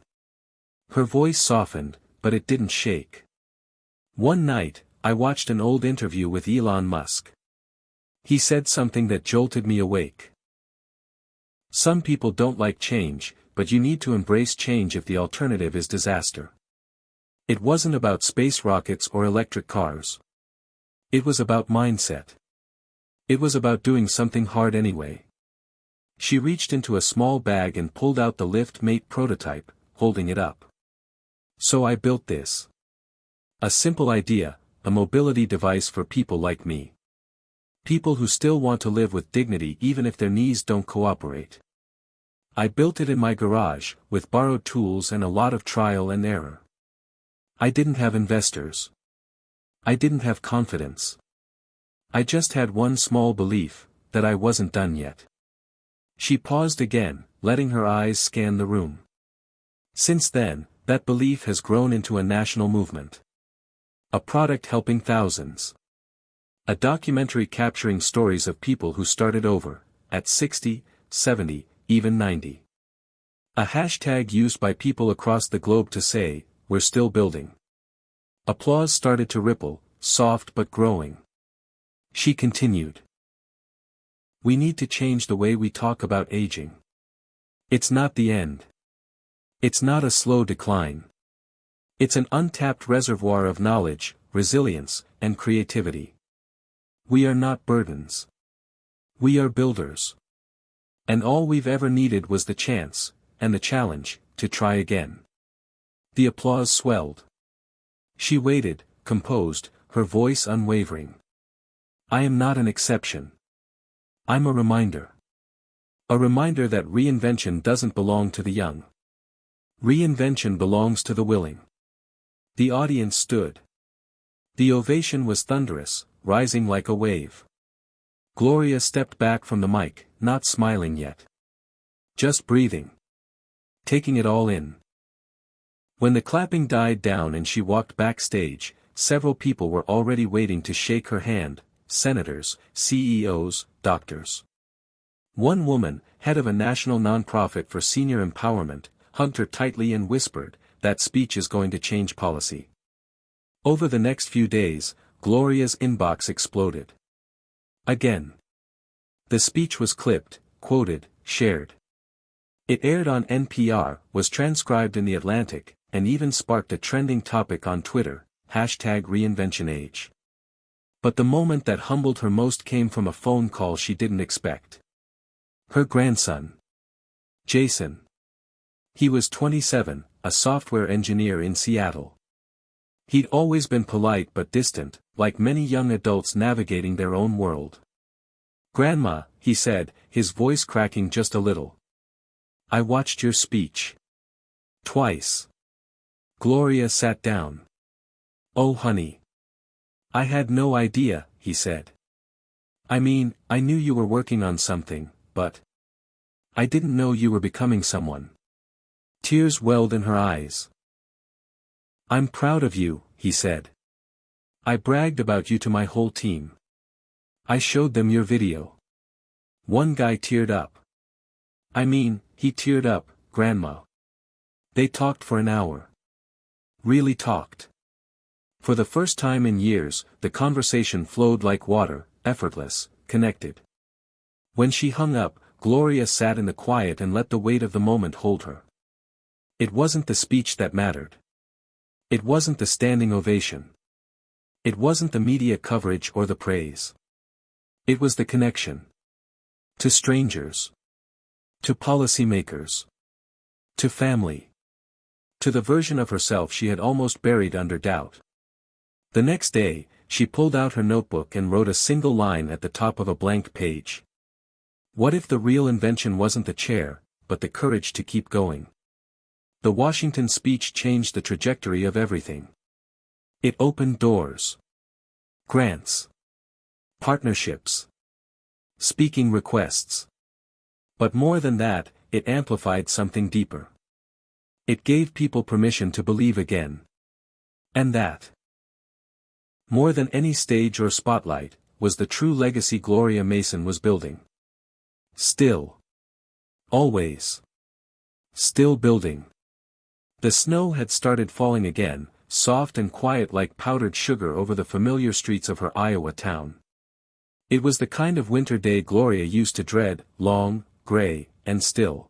Her voice softened, but it didn't shake. One night, I watched an old interview with Elon Musk. He said something that jolted me awake. Some people don't like change, but you need to embrace change if the alternative is disaster. It wasn't about space rockets or electric cars. It was about mindset. It was about doing something hard anyway. She reached into a small bag and pulled out the Lift Mate prototype, holding it up. So I built this. A simple idea, a mobility device for people like me. People who still want to live with dignity even if their knees don't cooperate. I built it in my garage, with borrowed tools and a lot of trial and error. I didn't have investors. I didn't have confidence. I just had one small belief, that I wasn't done yet. She paused again, letting her eyes scan the room. Since then, that belief has grown into a national movement. A product helping thousands. A documentary capturing stories of people who started over, at 60, 70, even 90. A hashtag used by people across the globe to say, we're still building. Applause started to ripple, soft but growing. She continued. We need to change the way we talk about aging. It's not the end. It's not a slow decline. It's an untapped reservoir of knowledge, resilience, and creativity. We are not burdens. We are builders. And all we've ever needed was the chance, and the challenge, to try again. The applause swelled. She waited, composed, her voice unwavering. I am not an exception. I'm a reminder. A reminder that reinvention doesn't belong to the young. Reinvention belongs to the willing. The audience stood. The ovation was thunderous, rising like a wave. Gloria stepped back from the mic, not smiling yet. Just breathing. Taking it all in. When the clapping died down and she walked backstage, several people were already waiting to shake her hand, senators, CEOs, doctors. One woman, head of a national nonprofit for senior empowerment, hugged her tightly and whispered, that speech is going to change policy. Over the next few days, Gloria's inbox exploded. Again. The speech was clipped, quoted, shared. It aired on NPR, was transcribed in The Atlantic, and even sparked a trending topic on Twitter, #ReinventionAge. But the moment that humbled her most came from a phone call she didn't expect. Her grandson. Jason. He was 27, a software engineer in Seattle. He'd always been polite but distant, like many young adults navigating their own world. Grandma, he said, his voice cracking just a little. I watched your speech. Twice. Gloria sat down. "Oh honey. I had no idea," he said. "I mean, I knew you were working on something, but I didn't know you were becoming someone." Tears welled in her eyes. "I'm proud of you," he said. "I bragged about you to my whole team. I showed them your video." One guy teared up. "I mean, he teared up, Grandma. They talked for an hour. Really talked." For the first time in years, the conversation flowed like water, effortless, connected. When she hung up, Gloria sat in the quiet and let the weight of the moment hold her. It wasn't the speech that mattered. It wasn't the standing ovation. It wasn't the media coverage or the praise. It was the connection. To strangers. To policymakers. To family. To the version of herself she had almost buried under doubt. The next day, she pulled out her notebook and wrote a single line at the top of a blank page. What if the real invention wasn't the chair, but the courage to keep going? The Washington speech changed the trajectory of everything. It opened doors. Grants. Partnerships. Speaking requests. But more than that, it amplified something deeper. It gave people permission to believe again. And that, more than any stage or spotlight, was the true legacy Gloria Mason was building. Still. Always. Still building. The snow had started falling again, soft and quiet like powdered sugar over the familiar streets of her Iowa town. It was the kind of winter day Gloria used to dread, long, gray, and still.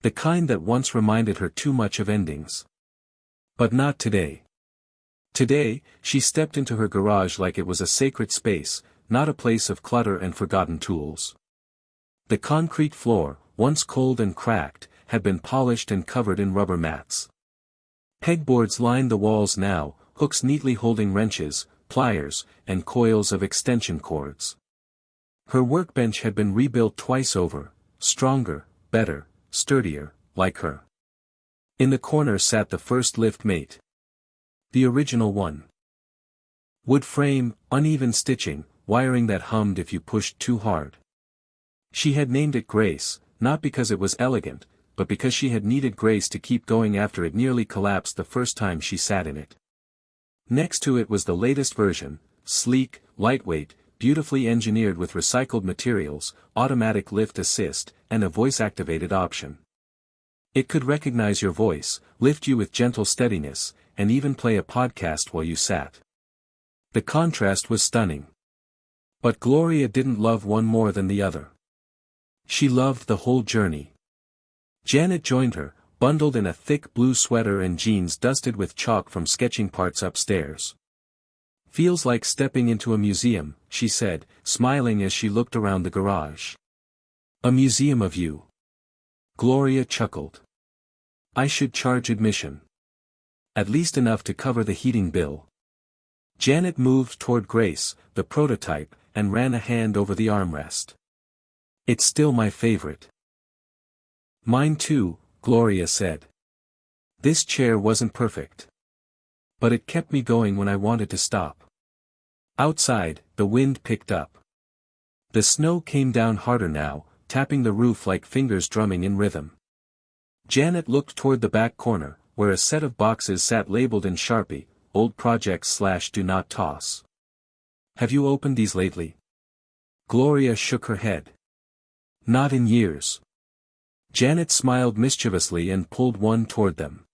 The kind that once reminded her too much of endings. But not today. Today, she stepped into her garage like it was a sacred space, not a place of clutter and forgotten tools. The concrete floor, once cold and cracked, had been polished and covered in rubber mats. Pegboards lined the walls now, hooks neatly holding wrenches, pliers, and coils of extension cords. Her workbench had been rebuilt twice over, stronger, better, sturdier, like her. In the corner sat the first lift mate. The original one. Wood frame, uneven stitching, wiring that hummed if you pushed too hard. She had named it Grace, not because it was elegant, but because she had needed grace to keep going after it nearly collapsed the first time she sat in it. Next to it was the latest version, sleek, lightweight, beautifully engineered with recycled materials, automatic lift assist, and a voice-activated option. It could recognize your voice, lift you with gentle steadiness, and even play a podcast while you sat. The contrast was stunning. But Gloria didn't love one more than the other. She loved the whole journey. Janet joined her, bundled in a thick blue sweater and jeans dusted with chalk from sketching parts upstairs. "Feels like stepping into a museum," she said, smiling as she looked around the garage. "A museum of you." Gloria chuckled. "I should charge admission. At least enough to cover the heating bill." Janet moved toward Grace, the prototype, and ran a hand over the armrest. "It's still my favorite." "Mine too," Gloria said. "This chair wasn't perfect. But it kept me going when I wanted to stop." Outside, the wind picked up. The snow came down harder now, tapping the roof like fingers drumming in rhythm. Janet looked toward the back corner, where a set of boxes sat labeled in Sharpie, "Old Projects/Do Not Toss." "Have you opened these lately?" Gloria shook her head. "Not in years." Janet smiled mischievously and pulled one toward them.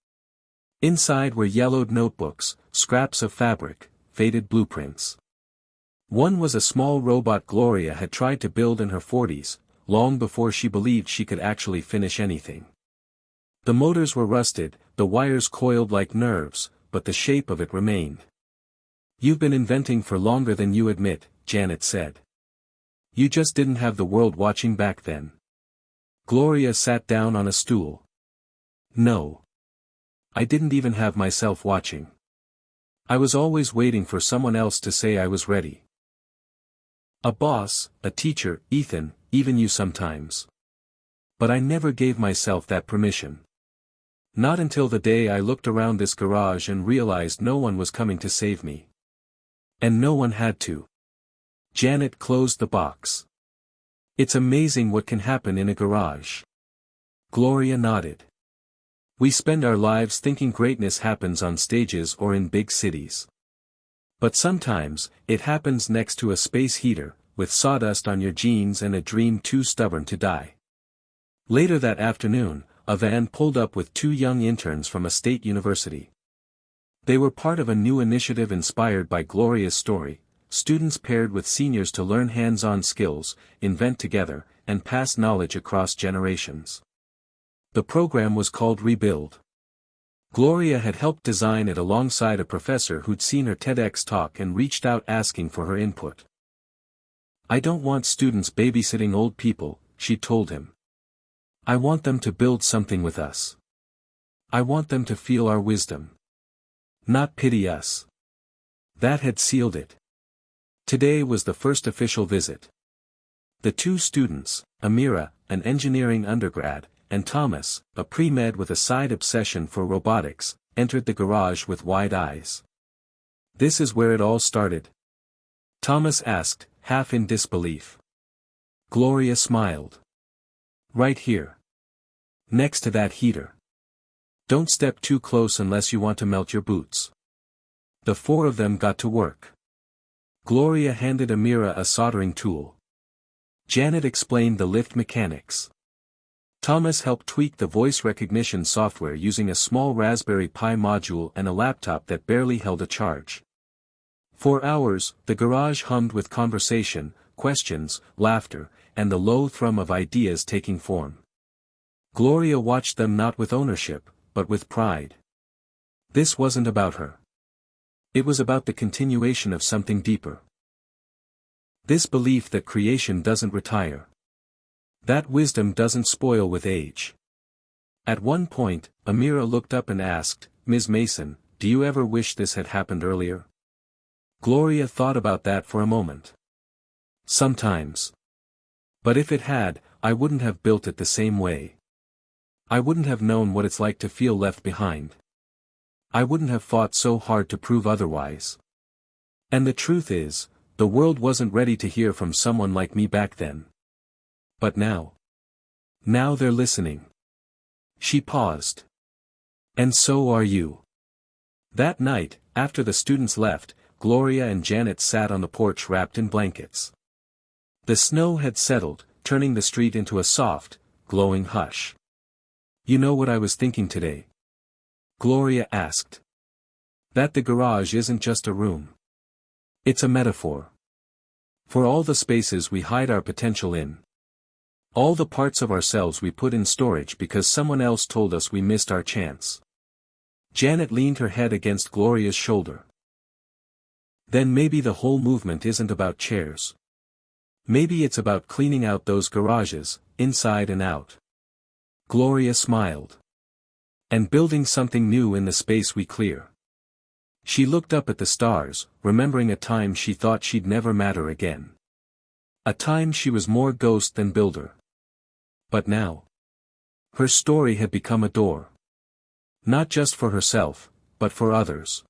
Inside were yellowed notebooks, scraps of fabric, faded blueprints. One was a small robot Gloria had tried to build in her 40s, long before she believed she could actually finish anything. The motors were rusted, the wires coiled like nerves, but the shape of it remained. "You've been inventing for longer than you admit," Janet said. "You just didn't have the world watching back then." Gloria sat down on a stool. "No. I didn't even have myself watching. I was always waiting for someone else to say I was ready. A boss, a teacher, Ethan, even you sometimes. But I never gave myself that permission." Not until the day I looked around this garage and realized no one was coming to save me. And no one had to. Janet closed the box. It's amazing what can happen in a garage. Gloria nodded. We spend our lives thinking greatness happens on stages or in big cities. But sometimes, it happens next to a space heater, with sawdust on your jeans and a dream too stubborn to die. Later that afternoon, a van pulled up with two young interns from a state university. They were part of a new initiative inspired by Gloria's story, students paired with seniors to learn hands-on skills, invent together, and pass knowledge across generations. The program was called Rebuild. Gloria had helped design it alongside a professor who'd seen her TEDx talk and reached out asking for her input. I don't want students babysitting old people, she told him. I want them to build something with us. I want them to feel our wisdom. Not pity us. That had sealed it. Today was the first official visit. The two students, Amira, an engineering undergrad, and Thomas, a pre-med with a side obsession for robotics, entered the garage with wide eyes. This is where it all started? Thomas asked, half in disbelief. Gloria smiled. Right here. Next to that heater. Don't step too close unless you want to melt your boots. The four of them got to work. Gloria handed Amira a soldering tool. Janet explained the lift mechanics. Thomas helped tweak the voice recognition software using a small Raspberry Pi module and a laptop that barely held a charge. For hours, the garage hummed with conversation, questions, laughter, and the low thrum of ideas taking form. Gloria watched them not with ownership, but with pride. This wasn't about her. It was about the continuation of something deeper. This belief that creation doesn't retire. That wisdom doesn't spoil with age. At one point, Amira looked up and asked, Ms. Mason, do you ever wish this had happened earlier? Gloria thought about that for a moment. Sometimes. But if it had, I wouldn't have built it the same way. I wouldn't have known what it's like to feel left behind. I wouldn't have fought so hard to prove otherwise. And the truth is, the world wasn't ready to hear from someone like me back then. But now. Now they're listening. She paused. And so are you. That night, after the students left, Gloria and Janet sat on the porch wrapped in blankets. The snow had settled, turning the street into a soft, glowing hush. You know what I was thinking today? Gloria asked. That the garage isn't just a room. It's a metaphor. For all the spaces we hide our potential in. All the parts of ourselves we put in storage because someone else told us we missed our chance. Janet leaned her head against Gloria's shoulder. Then maybe the whole movement isn't about chairs. Maybe it's about cleaning out those garages, inside and out. Gloria smiled. And building something new in the space we clear. She looked up at the stars, remembering a time she thought she'd never matter again. A time she was more ghost than builder. But now. Her story had become a door. Not just for herself, but for others.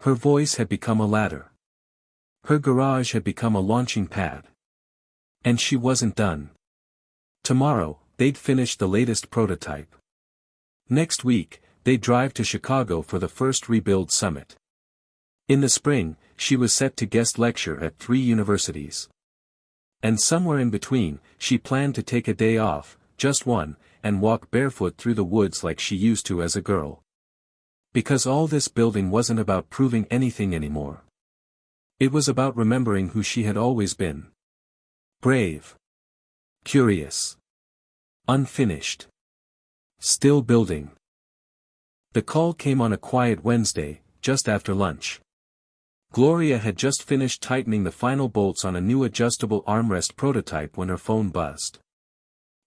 Her voice had become a ladder. Her garage had become a launching pad. And she wasn't done. Tomorrow, they'd finish the latest prototype. Next week, they'd drive to Chicago for the first Rebuild Summit. In the spring, she was set to guest lecture at 3 universities. And somewhere in between, she planned to take a day off, just one, and walk barefoot through the woods like she used to as a girl. Because all this building wasn't about proving anything anymore. It was about remembering who she had always been. Brave. Curious. Unfinished. Still building. The call came on a quiet Wednesday, just after lunch. Gloria had just finished tightening the final bolts on a new adjustable armrest prototype when her phone buzzed.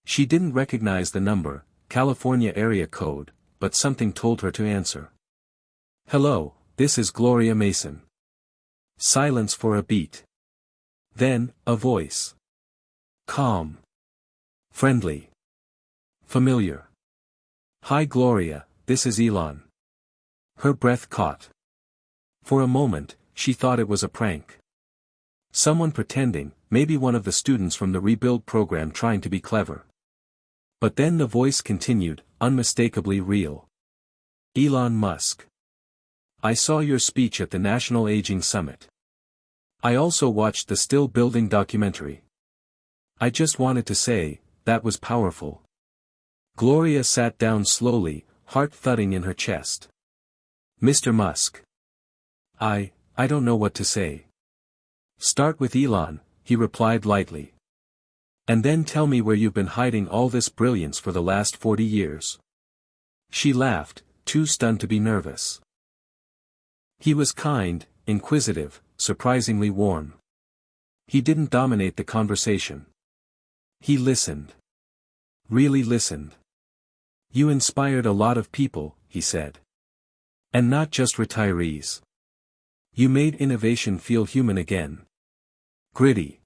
She didn't recognize the number, California area code, but something told her to answer. Hello, this is Gloria Mason. Silence for a beat. Then, a voice. Calm. Friendly. Familiar. Hi Gloria, this is Elon. Her breath caught. For a moment, she thought it was a prank. Someone pretending, maybe one of the students from the rebuild program trying to be clever. But then the voice continued, unmistakably real. Elon Musk. I saw your speech at the National Aging Summit. I also watched the Still Building documentary. I just wanted to say, that was powerful. Gloria sat down slowly, heart thudding in her chest. Mr. Musk. I don't know what to say. Start with Elon, he replied lightly. And then tell me where you've been hiding all this brilliance for the last 40 years. She laughed, too stunned to be nervous. He was kind, inquisitive, surprisingly warm. He didn't dominate the conversation. He listened. Really listened. You inspired a lot of people, he said. And not just retirees. You made innovation feel human again. Gritty.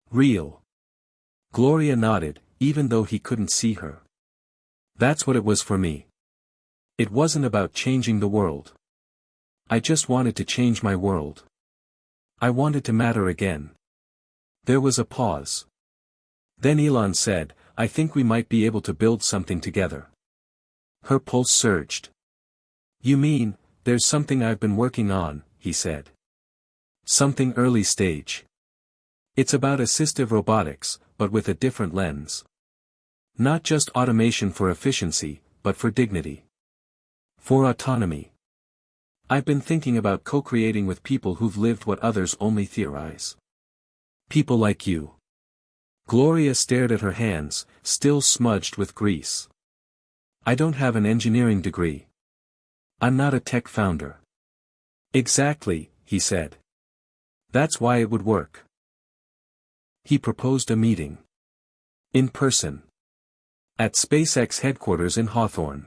Real. Gloria nodded, even though he couldn't see her. That's what it was for me. It wasn't about changing the world. I just wanted to change my world. I wanted to matter again. There was a pause. Then Elon said, I think we might be able to build something together. Her pulse surged. You mean, there's something I've been working on, he said. Something early stage. It's about assistive robotics, but with a different lens. Not just automation for efficiency, but for dignity. For autonomy. I've been thinking about co-creating with people who've lived what others only theorize. People like you. Gloria stared at her hands, still smudged with grease. I don't have an engineering degree. I'm not a tech founder. Exactly, he said. That's why it would work. He proposed a meeting. In person. At SpaceX headquarters in Hawthorne.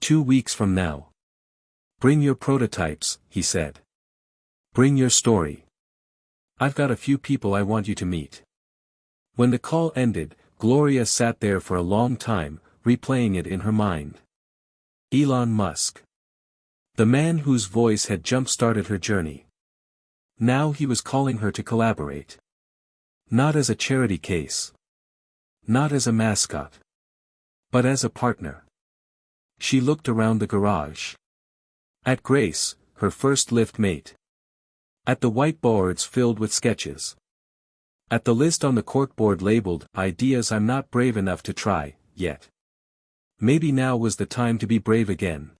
2 weeks from now. Bring your prototypes, he said. Bring your story. I've got a few people I want you to meet. When the call ended, Gloria sat there for a long time, replaying it in her mind. Elon Musk. The man whose voice had jump-started her journey. Now he was calling her to collaborate. Not as a charity case. Not as a mascot. But as a partner. She looked around the garage. At Grace, her first lift mate. At the whiteboards filled with sketches. At the list on the corkboard labeled, Ideas I'm not brave enough to try, yet. Maybe now was the time to be brave again.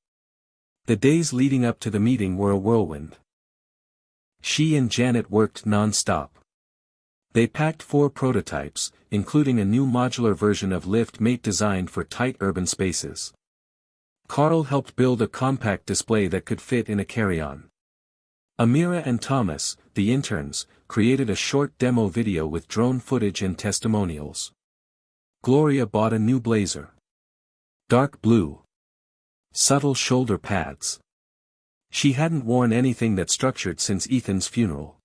The days leading up to the meeting were a whirlwind. She and Janet worked non-stop. They packed 4 prototypes, including a new modular version of Lift Mate designed for tight urban spaces. Carl helped build a compact display that could fit in a carry-on. Amira and Thomas, the interns, created a short demo video with drone footage and testimonials. Gloria bought a new blazer. Dark blue. Subtle shoulder pads. She hadn't worn anything that structured since Ethan's funeral.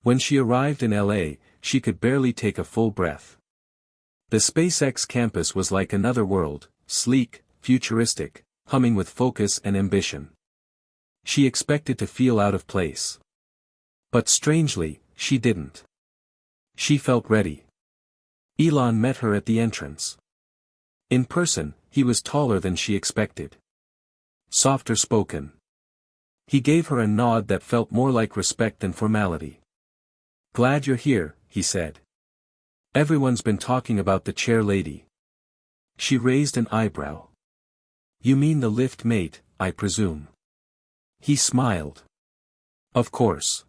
When she arrived in LA, she could barely take a full breath. The SpaceX campus was like another world, sleek, futuristic, humming with focus and ambition. She expected to feel out of place. But strangely, she didn't. She felt ready. Elon met her at the entrance. In person, he was taller than she expected. Softer spoken. He gave her a nod that felt more like respect than formality. Glad you're here, he said. Everyone's been talking about the chair lady. She raised an eyebrow. You mean the lift mate, I presume. He smiled. Of course.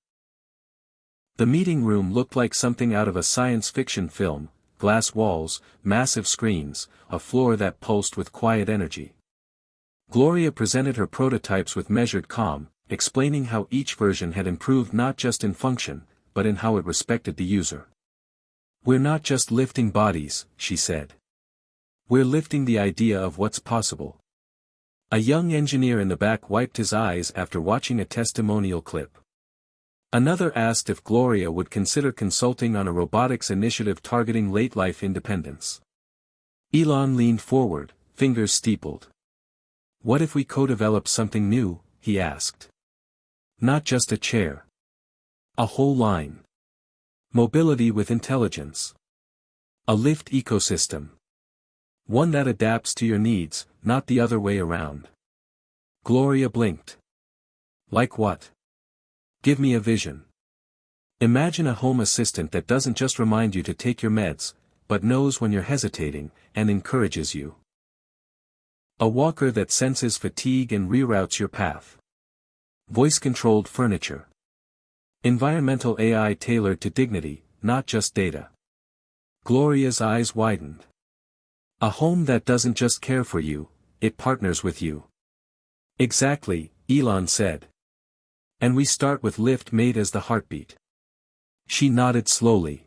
The meeting room looked like something out of a science fiction film, glass walls, massive screens, a floor that pulsed with quiet energy. Gloria presented her prototypes with measured calm, explaining how each version had improved not just in function, but in how it respected the user. We're not just lifting bodies, she said. We're lifting the idea of what's possible. A young engineer in the back wiped his eyes after watching a testimonial clip. Another asked if Gloria would consider consulting on a robotics initiative targeting late-life independence. Elon leaned forward, fingers steepled. What if we co-develop something new, he asked. Not just a chair. A whole line. Mobility with intelligence. A lift ecosystem. One that adapts to your needs, not the other way around. Gloria blinked. Like what? Give me a vision. Imagine a home assistant that doesn't just remind you to take your meds, but knows when you're hesitating, and encourages you. A walker that senses fatigue and reroutes your path. Voice-controlled furniture. Environmental AI tailored to dignity, not just data. Gloria's eyes widened. A home that doesn't just care for you, it partners with you. Exactly, Elon said. And we start with lift made as the heartbeat. She nodded slowly.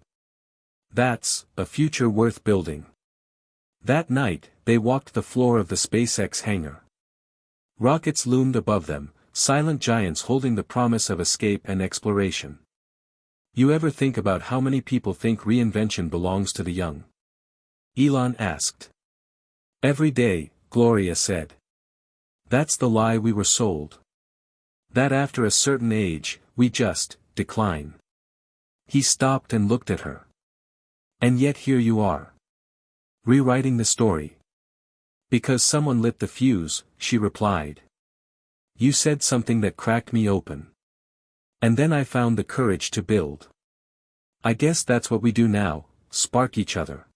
That's a future worth building. That night, they walked the floor of the SpaceX hangar. Rockets loomed above them, silent giants holding the promise of escape and exploration. You ever think about how many people think reinvention belongs to the young? Elon asked. Every day, Gloria said. That's the lie we were sold. That after a certain age, we just decline. He stopped and looked at her. And yet here you are. Rewriting the story. Because someone lit the fuse, she replied. You said something that cracked me open. And then I found the courage to build. I guess that's what we do now, spark each other.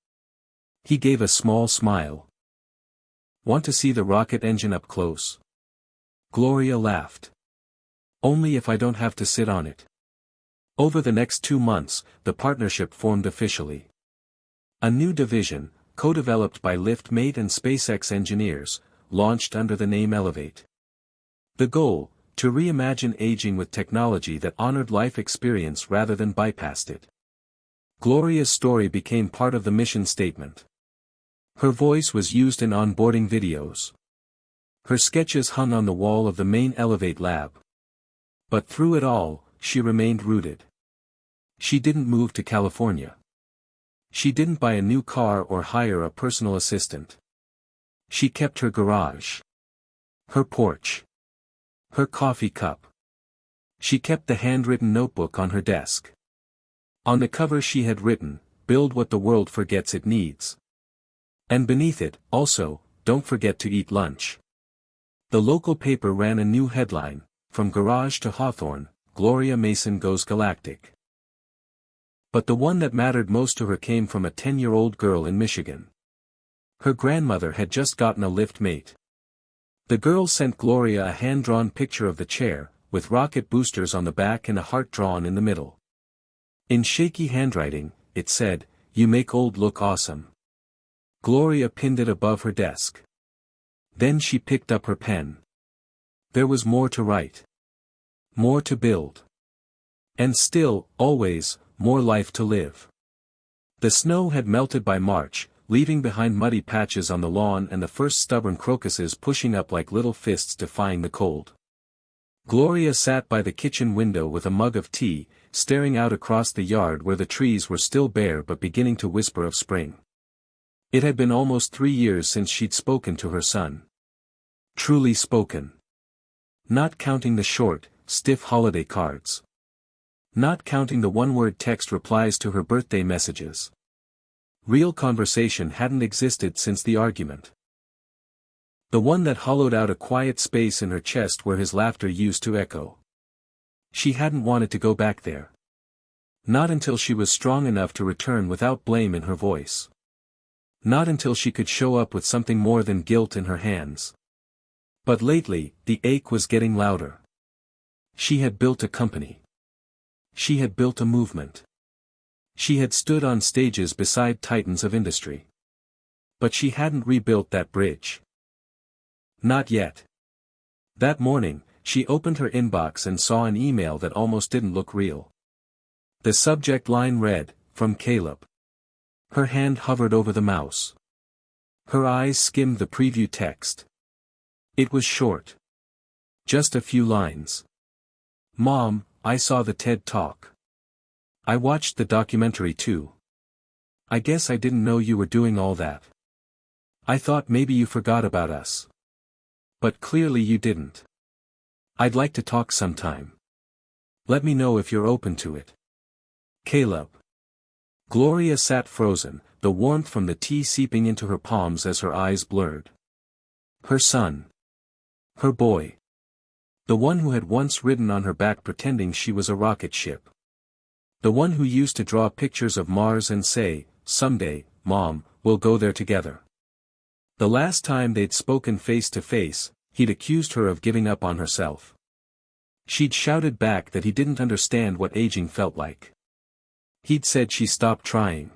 He gave a small smile. Want to see the rocket engine up close? Gloria laughed. Only if I don't have to sit on it. Over the next 2 months, the partnership formed officially. A new division, co-developed by LiftMate and SpaceX engineers, launched under the name Elevate. The goal, to reimagine aging with technology that honored life experience rather than bypassed it. Gloria's story became part of the mission statement. Her voice was used in onboarding videos. Her sketches hung on the wall of the main Elevate lab. But through it all, she remained rooted. She didn't move to California. She didn't buy a new car or hire a personal assistant. She kept her garage. Her porch. Her coffee cup. She kept the handwritten notebook on her desk. On the cover she had written, "Build what the world forgets it needs." And beneath it, also, "Don't forget to eat lunch." The local paper ran a new headline, "From Garage to Hawthorne, Gloria Mason Goes Galactic." But the one that mattered most to her came from a 10-year-old girl in Michigan. Her grandmother had just gotten a lift mate. The girl sent Gloria a hand-drawn picture of the chair, with rocket boosters on the back and a heart drawn in the middle. In shaky handwriting, it said, "You make old look awesome." Gloria pinned it above her desk. Then she picked up her pen. There was more to write. More to build. And still, always, more life to live. The snow had melted by March, leaving behind muddy patches on the lawn and the first stubborn crocuses pushing up like little fists defying the cold. Gloria sat by the kitchen window with a mug of tea, staring out across the yard where the trees were still bare but beginning to whisper of spring. It had been almost 3 years since she'd spoken to her son. Truly spoken. Not counting the short, stiff holiday cards. Not counting the one-word text replies to her birthday messages. Real conversation hadn't existed since the argument. The one that hollowed out a quiet space in her chest where his laughter used to echo. She hadn't wanted to go back there. Not until she was strong enough to return without blame in her voice. Not until she could show up with something more than guilt in her hands. But lately, the ache was getting louder. She had built a company. She had built a movement. She had stood on stages beside titans of industry. But she hadn't rebuilt that bridge. Not yet. That morning, she opened her inbox and saw an email that almost didn't look real. The subject line read, "From Caleb." Her hand hovered over the mouse. Her eyes skimmed the preview text. It was short. Just a few lines. "Mom, I saw the TED Talk. I watched the documentary too. I guess I didn't know you were doing all that. I thought maybe you forgot about us. But clearly you didn't. I'd like to talk sometime. Let me know if you're open to it. Caleb. Gloria sat frozen, the warmth from the tea seeping into her palms as her eyes blurred. Her son. Her boy. The one who had once ridden on her back pretending she was a rocket ship. The one who used to draw pictures of Mars and say, "Someday, Mom, we'll go there together." The last time they'd spoken face to face, he'd accused her of giving up on herself. She'd shouted back that he didn't understand what aging felt like. He'd said she stopped trying.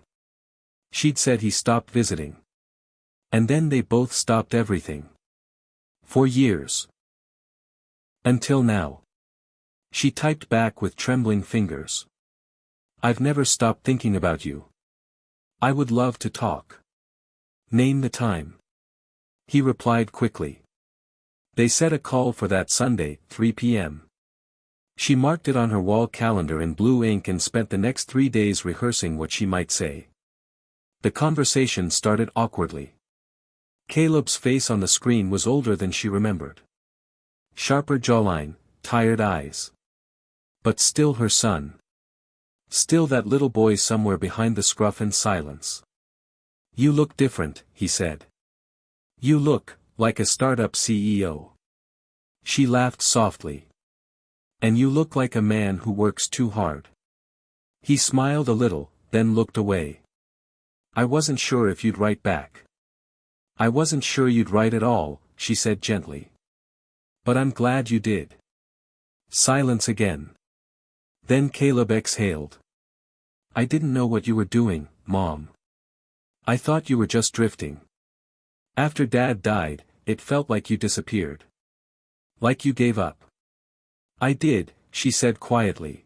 She'd said he stopped visiting. And then they both stopped everything. For years. Until now. She typed back with trembling fingers. I've never stopped thinking about you. I would love to talk. Name the time. He replied quickly. They set a call for that Sunday, 3 p.m. She marked it on her wall calendar in blue ink and spent the next 3 days rehearsing what she might say. The conversation started awkwardly. Caleb's face on the screen was older than she remembered. Sharper jawline, tired eyes. But still her son. Still that little boy somewhere behind the scruff and silence. You look different, he said. You look like a startup CEO. She laughed softly. And you look like a man who works too hard. He smiled a little, then looked away. I wasn't sure if you'd write back. I wasn't sure you'd write at all, she said gently. But I'm glad you did. Silence again. Then Caleb exhaled. I didn't know what you were doing, Mom. I thought you were just drifting. After Dad died, it felt like you disappeared. Like you gave up. I did, she said quietly.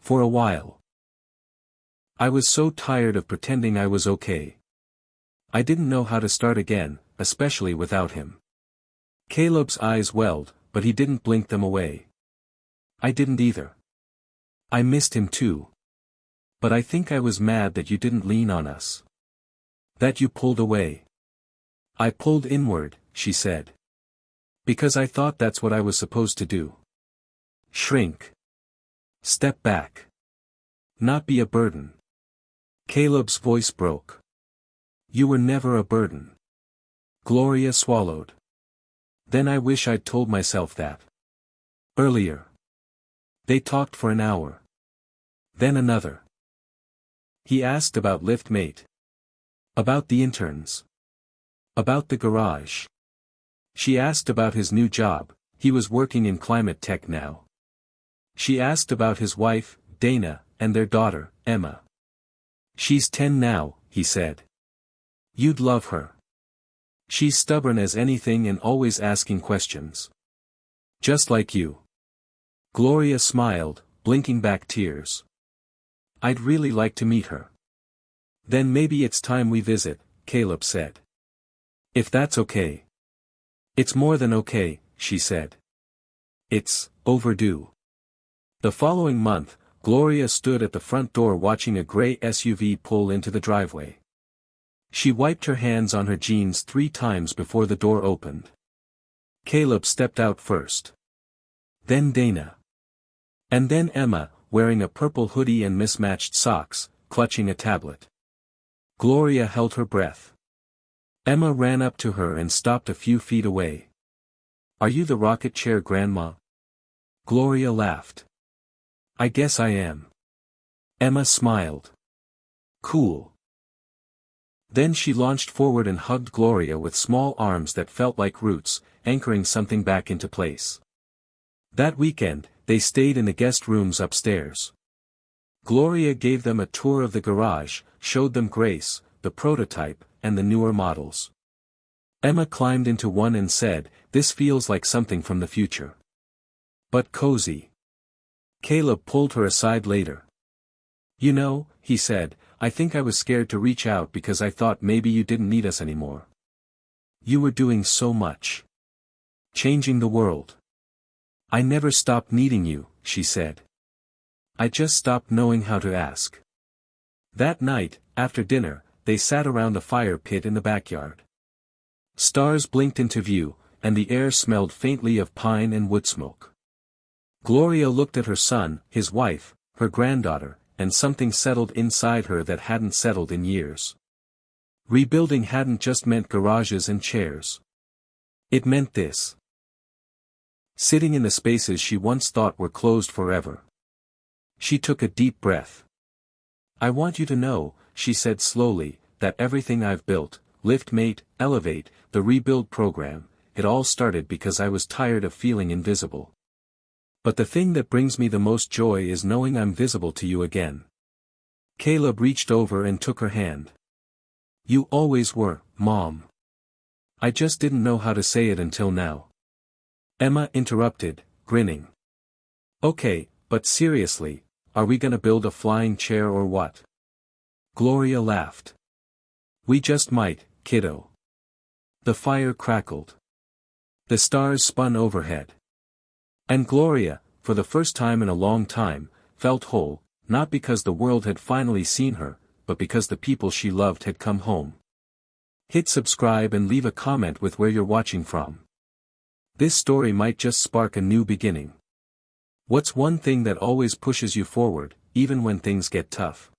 For a while. I was so tired of pretending I was okay. I didn't know how to start again, especially without him. Caleb's eyes welled, but he didn't blink them away. I didn't either. I missed him too. But I think I was mad that you didn't lean on us. That you pulled away. I pulled inward, she said. Because I thought that's what I was supposed to do. Shrink. Step back. Not be a burden. Caleb's voice broke. You were never a burden. Gloria swallowed. Then I wish I'd told myself that. Earlier. They talked for an hour. Then another. He asked about lift mate. About the interns. About the garage. She asked about his new job, he was working in climate tech now. She asked about his wife, Dana, and their daughter, Emma. She's 10 now, he said. You'd love her. She's stubborn as anything and always asking questions. Just like you. Gloria smiled, blinking back tears. I'd really like to meet her. Then maybe it's time we visit, Caleb said. If that's okay. It's more than okay, she said. It's overdue. The following month, Gloria stood at the front door watching a gray SUV pull into the driveway. She wiped her hands on her jeans 3 times before the door opened. Caleb stepped out first. Then Dana. And then Emma, wearing a purple hoodie and mismatched socks, clutching a tablet. Gloria held her breath. Emma ran up to her and stopped a few feet away. Are you the rocket chair grandma? Gloria laughed. I guess I am. Emma smiled. Cool. Then she launched forward and hugged Gloria with small arms that felt like roots, anchoring something back into place. That weekend, they stayed in the guest rooms upstairs. Gloria gave them a tour of the garage, showed them Grace, the prototype, and the newer models. Emma climbed into one and said, "This feels like something from the future. But cozy." Caleb pulled her aside later. You know, he said, I think I was scared to reach out because I thought maybe you didn't need us anymore. You were doing so much. Changing the world. I never stopped needing you, she said. I just stopped knowing how to ask. That night, after dinner, they sat around a fire pit in the backyard. Stars blinked into view, and the air smelled faintly of pine and wood smoke. Gloria looked at her son, his wife, her granddaughter, and something settled inside her that hadn't settled in years. Rebuilding hadn't just meant garages and chairs. It meant this. Sitting in the spaces she once thought were closed forever. She took a deep breath. I want you to know, she said slowly, that everything I've built, LiftMate, Elevate, the rebuild program, it all started because I was tired of feeling invisible. But the thing that brings me the most joy is knowing I'm visible to you again. Caleb reached over and took her hand. You always were, Mom. I just didn't know how to say it until now. Emma interrupted, grinning. Okay, but seriously, are we gonna build a flying chair or what? Gloria laughed. We just might, kiddo. The fire crackled. The stars spun overhead. And Gloria, for the first time in a long time, felt whole, not because the world had finally seen her, but because the people she loved had come home. Hit subscribe and leave a comment with where you're watching from. This story might just spark a new beginning. What's one thing that always pushes you forward, even when things get tough?